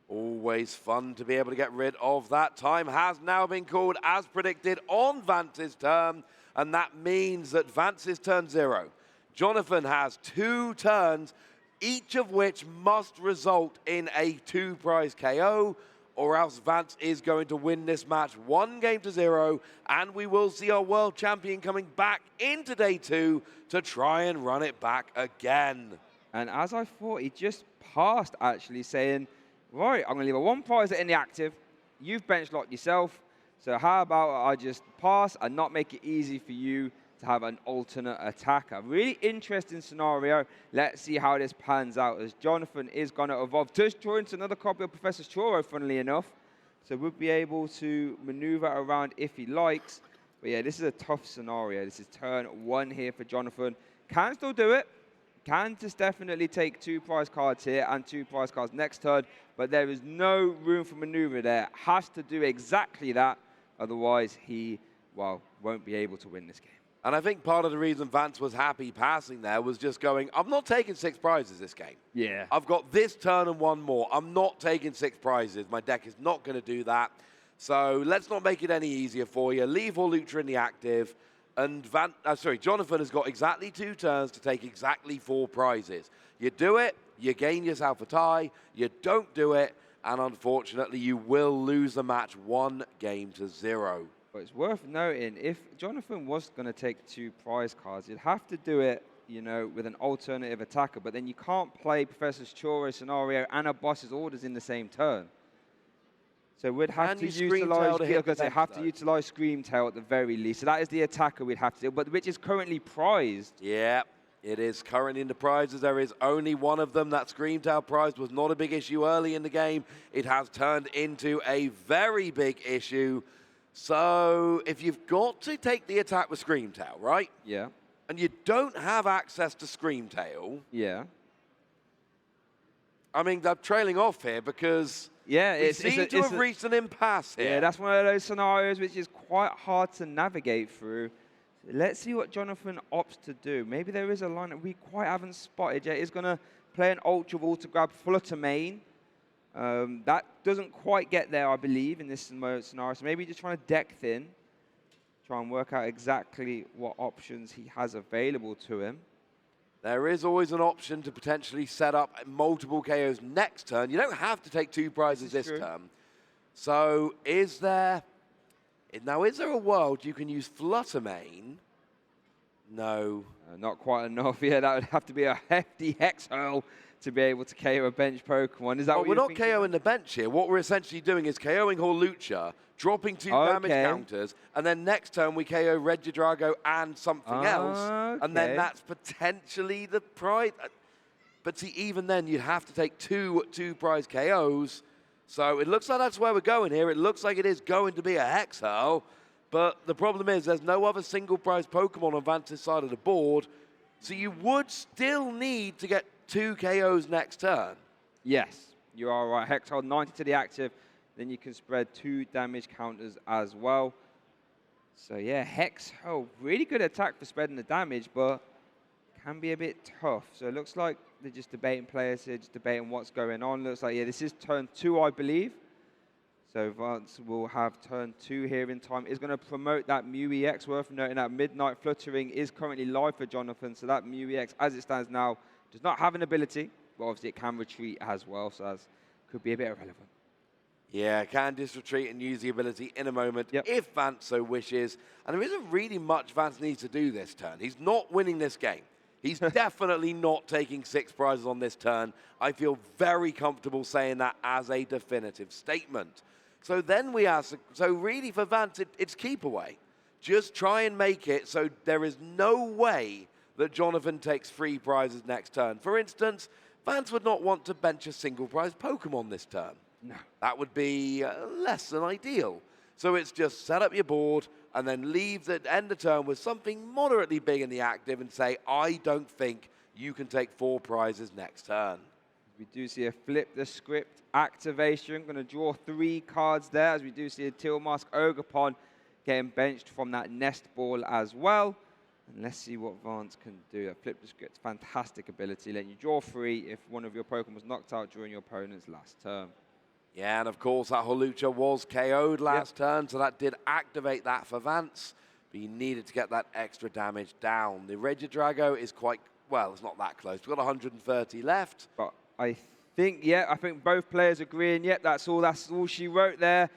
Always fun to be able to get rid of that. Time has now been called as predicted on Vance's turn, and that means that Vance's turn 0. Johnathan has 2 turns, each of which must result in a 2-prize KO, or else Vance is going to win this match 1-0, and we will see our world champion coming back into day 2 to try and run it back again.
And as I thought, he just passed actually saying, right, I'm going to leave a 1 prize in the active. You've bench locked yourself, so how about I just pass and not make it easy for you to have an alternate attacker. Really interesting scenario. Let's see how this pans out, as Johnathan is going to evolve. Just draw into another copy of Professor Churro, funnily enough. So we'll be able to maneuver around if he likes. But yeah, this is a tough scenario. This is turn 1 here for Johnathan. Can still do it. Can just definitely take 2 prize cards here and 2 prize cards next turn. But there is no room for maneuver there. Has to do exactly that. Otherwise, he, well, won't be able to win this game.
And I think part of the reason Vance was happy passing there was just going, I'm not taking 6 prizes this game.
Yeah.
I've got this turn and 1 more. I'm not taking 6 prizes. My deck is not going to do that. So let's not make it any easier for you. Leave Hawlucha in the active. And Johnathan has got exactly 2 turns to take exactly 4 prizes. You do it, you gain yourself a tie. You don't do it, and unfortunately, you will lose the match 1-0.
But it's worth noting, if Johnathan was going to take 2 prize cards, you'd have to do it, you know, with an alternative attacker. But then you can't play Professor Churro's scenario and a boss's orders in the same turn. So we'd have to utilize, utilize Screamtail at the very least. So that is the attacker we'd have to do, but which is currently prized.
Yeah, it is currently in the prizes. There is only one of them. That Screamtail prize was not a big issue early in the game. It has turned into a very big issue. So if you've got to take the attack with Screamtail, right?
Yeah.
and you don't have access to Screamtail,
Yeah.
I mean, they're trailing off here because
Yeah,
we seem to have reached an impasse here.
Yeah, that's one of those scenarios which is quite hard to navigate through. Let's see what Johnathan opts to do. Maybe there is a line that we quite haven't spotted yet. He's going to play an Ultra Ball to grab Flutter Mane. That doesn't quite get there, I believe, in this scenario. So maybe just trying to deck thin, try and work out exactly what options he has available to him.
There is always an option to potentially set up multiple KOs next turn. You don't have to take 2 prizes this turn. So is there a world you can use Flutter Mane? No.
Not quite enough. Yeah, that would have to be a hefty Hex Hurl to be able to KO a bench Pokemon. Is that what
we're
you're
not KOing the bench here. What we're essentially doing is KOing Hawlucha, dropping 2 damage counters, and then next turn we KO Regidrago and something else, and then that's potentially the prize. But see, even then, you'd have to take two prize KOs. So it looks like that's where we're going here. It looks like it is going to be a Hex Hurl, but the problem is there's no other single prize Pokemon on Vance's side of the board, so you would still need to get 2 KOs next turn.
Yes, you are right. Hex Hurl 90 to the active. Then you can spread 2 damage counters as well. So yeah, Hex Hurl, really good attack for spreading the damage, but can be a bit tough. So it looks like they're just debating players here, just debating what's going on. Looks like, yeah, this is turn 2, I believe. So Vance will have turn 2 here in time. Is going to promote that Mew EX, worth noting that Midnight Fluttering is currently live for Johnathan. So that Mew EX, as it stands now, does not have an ability, but obviously it can retreat as well. So that could be a bit irrelevant.
Yeah, can just retreat and use the ability in a moment if Vance so wishes. And there isn't really much Vance needs to do this turn. He's not winning this game. He's definitely not taking 6 prizes on this turn. I feel very comfortable saying that as a definitive statement. So then we ask, so really for Vance, it's keep away. Just try and make it so there is no way that Johnathan takes 3 prizes next turn. For instance, Vance would not want to bench a single prize Pokemon this turn.
No.
That would be less than ideal. So it's just set up your board and then leave the end of turn with something moderately big in the active and say, I don't think you can take 4 prizes next turn.
We do see a flip the script activation. Going to draw 3 cards there, as we do see a Tealmask Ogerpon getting benched from that Nest Ball as well. And let's see what Vance can do. A flip the script, fantastic ability, letting you draw 3 if one of your Pokemon was knocked out during your opponent's last turn.
Yeah, and of course that Hawlucha was KO'd last turn, so that did activate that for Vance, but you needed to get that extra damage down. The Regidrago is quite, well, it's not that close. We've got 130 left.
But I think both players agreeing, that's all she wrote there.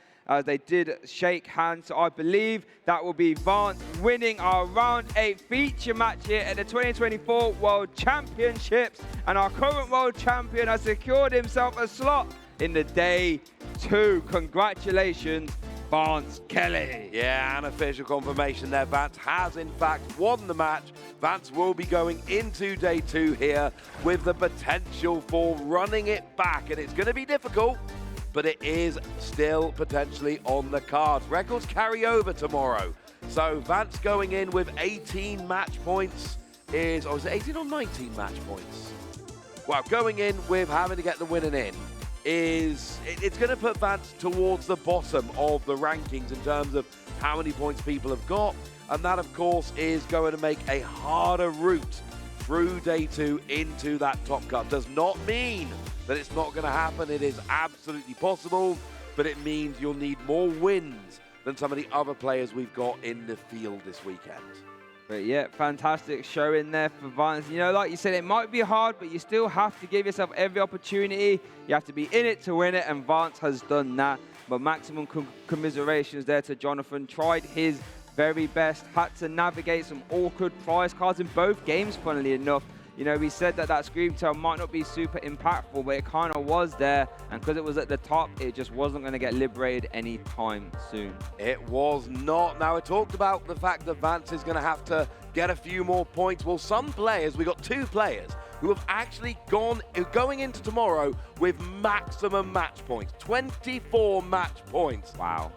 They did shake hands, so I believe that will be Vance winning our Round 8 feature match here at the 2024 World Championships, and our current World Champion has secured himself a slot in the Day 2. Congratulations, Vance Kelley.
Yeah, and official confirmation there. Vance has, in fact, won the match. Vance will be going into Day 2 here with the potential for running it back. And it's going to be difficult, but it is still potentially on the cards. Records carry over tomorrow. So Vance going in with 18 match points is, or is it 18 or 19 match points? Well, going in with having to get the winning in. It's going to put Vance towards the bottom of the rankings in terms of how many points people have got, and that of course is going to make a harder route through Day 2 into that top cut. Does not mean that it's not going to happen. It is absolutely possible, but it means you'll need more wins than some of the other players we've got in the field this weekend.
But yeah, fantastic show in there for Vance. You know, like you said, it might be hard, but you still have to give yourself every opportunity. You have to be in it to win it, and Vance has done that. But maximum commiserations there to Johnathan. Tried his very best, had to navigate some awkward prize cards in both games, funnily enough. You know, we said that Screamtail might not be super impactful, but it kind of was there. And because it was at the top, it just wasn't going to get liberated anytime soon.
It was not. Now, I talked about the fact that Vance is going to have to get a few more points. Well, some players, we got 2 players who have actually going into tomorrow with maximum match points, 24 match points.
Wow.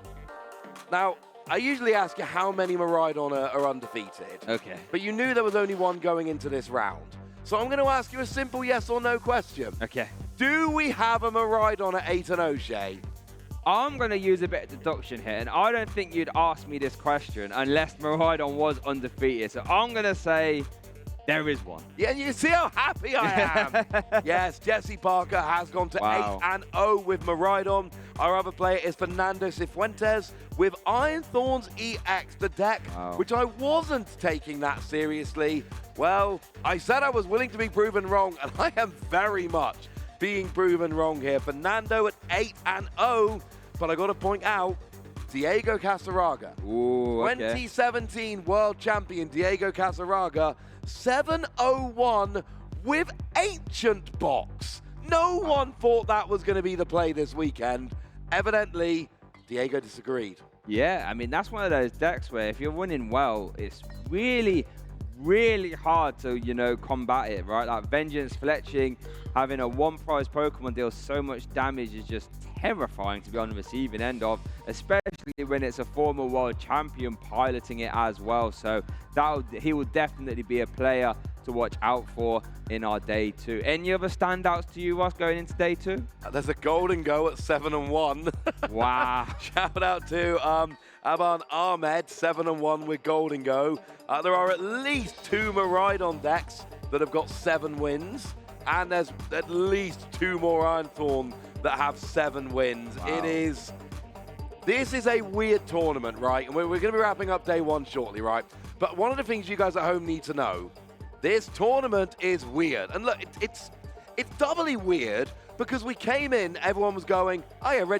Now, I usually ask you how many Miraidon are undefeated.
Okay.
But you knew there was only one going into this round. So I'm going to ask you a simple yes or no question.
Okay.
Do we have a Miraidon at 8-0, Shay?
I'm going to use a bit of deduction here, and I don't think you'd ask me this question unless Miraidon was undefeated. So I'm going to say there is one.
Yeah, you see how happy I am. Yes, Jesse Parker has gone to 8-0 with Miraidon. Our other player is Fernando Cifuentes with Iron Thorns EX, the deck, which I wasn't taking that seriously. Well, I said I was willing to be proven wrong, and I am very much being proven wrong here. Fernando at 8-0, but I got to point out, Diego Casaraga, 2017 world champion Diego Casaraga, 7-0-1 with Ancient Box. No one thought that was going to be the play this weekend. Evidently, Diego disagreed.
Yeah, I mean, that's one of those decks where if you're winning well, it's really, really hard to, you know, combat it, right? Like Vengeance Fletching, having a one-prize Pokemon deal so much damage is just terrifying to be on the receiving end of, especially when it's a former world champion piloting it as well. So he will definitely be a player to watch out for in our day 2. Any other standouts to you, Ross, going into day 2?
There's a Golden Go at 7-1.
Wow.
Shout out to Aban Ahmed, 7-1 with Golden Go. There are at least 2 Miraidon decks that have got 7 wins, and there's at least 2 more Ironthorn that have 7 wins.
Wow.
This is a weird tournament, right? And we're going to be wrapping up day 1 shortly, right? But one of the things you guys at home need to know, this tournament is weird. And look, it's doubly weird because we came in, everyone was going, oh yeah,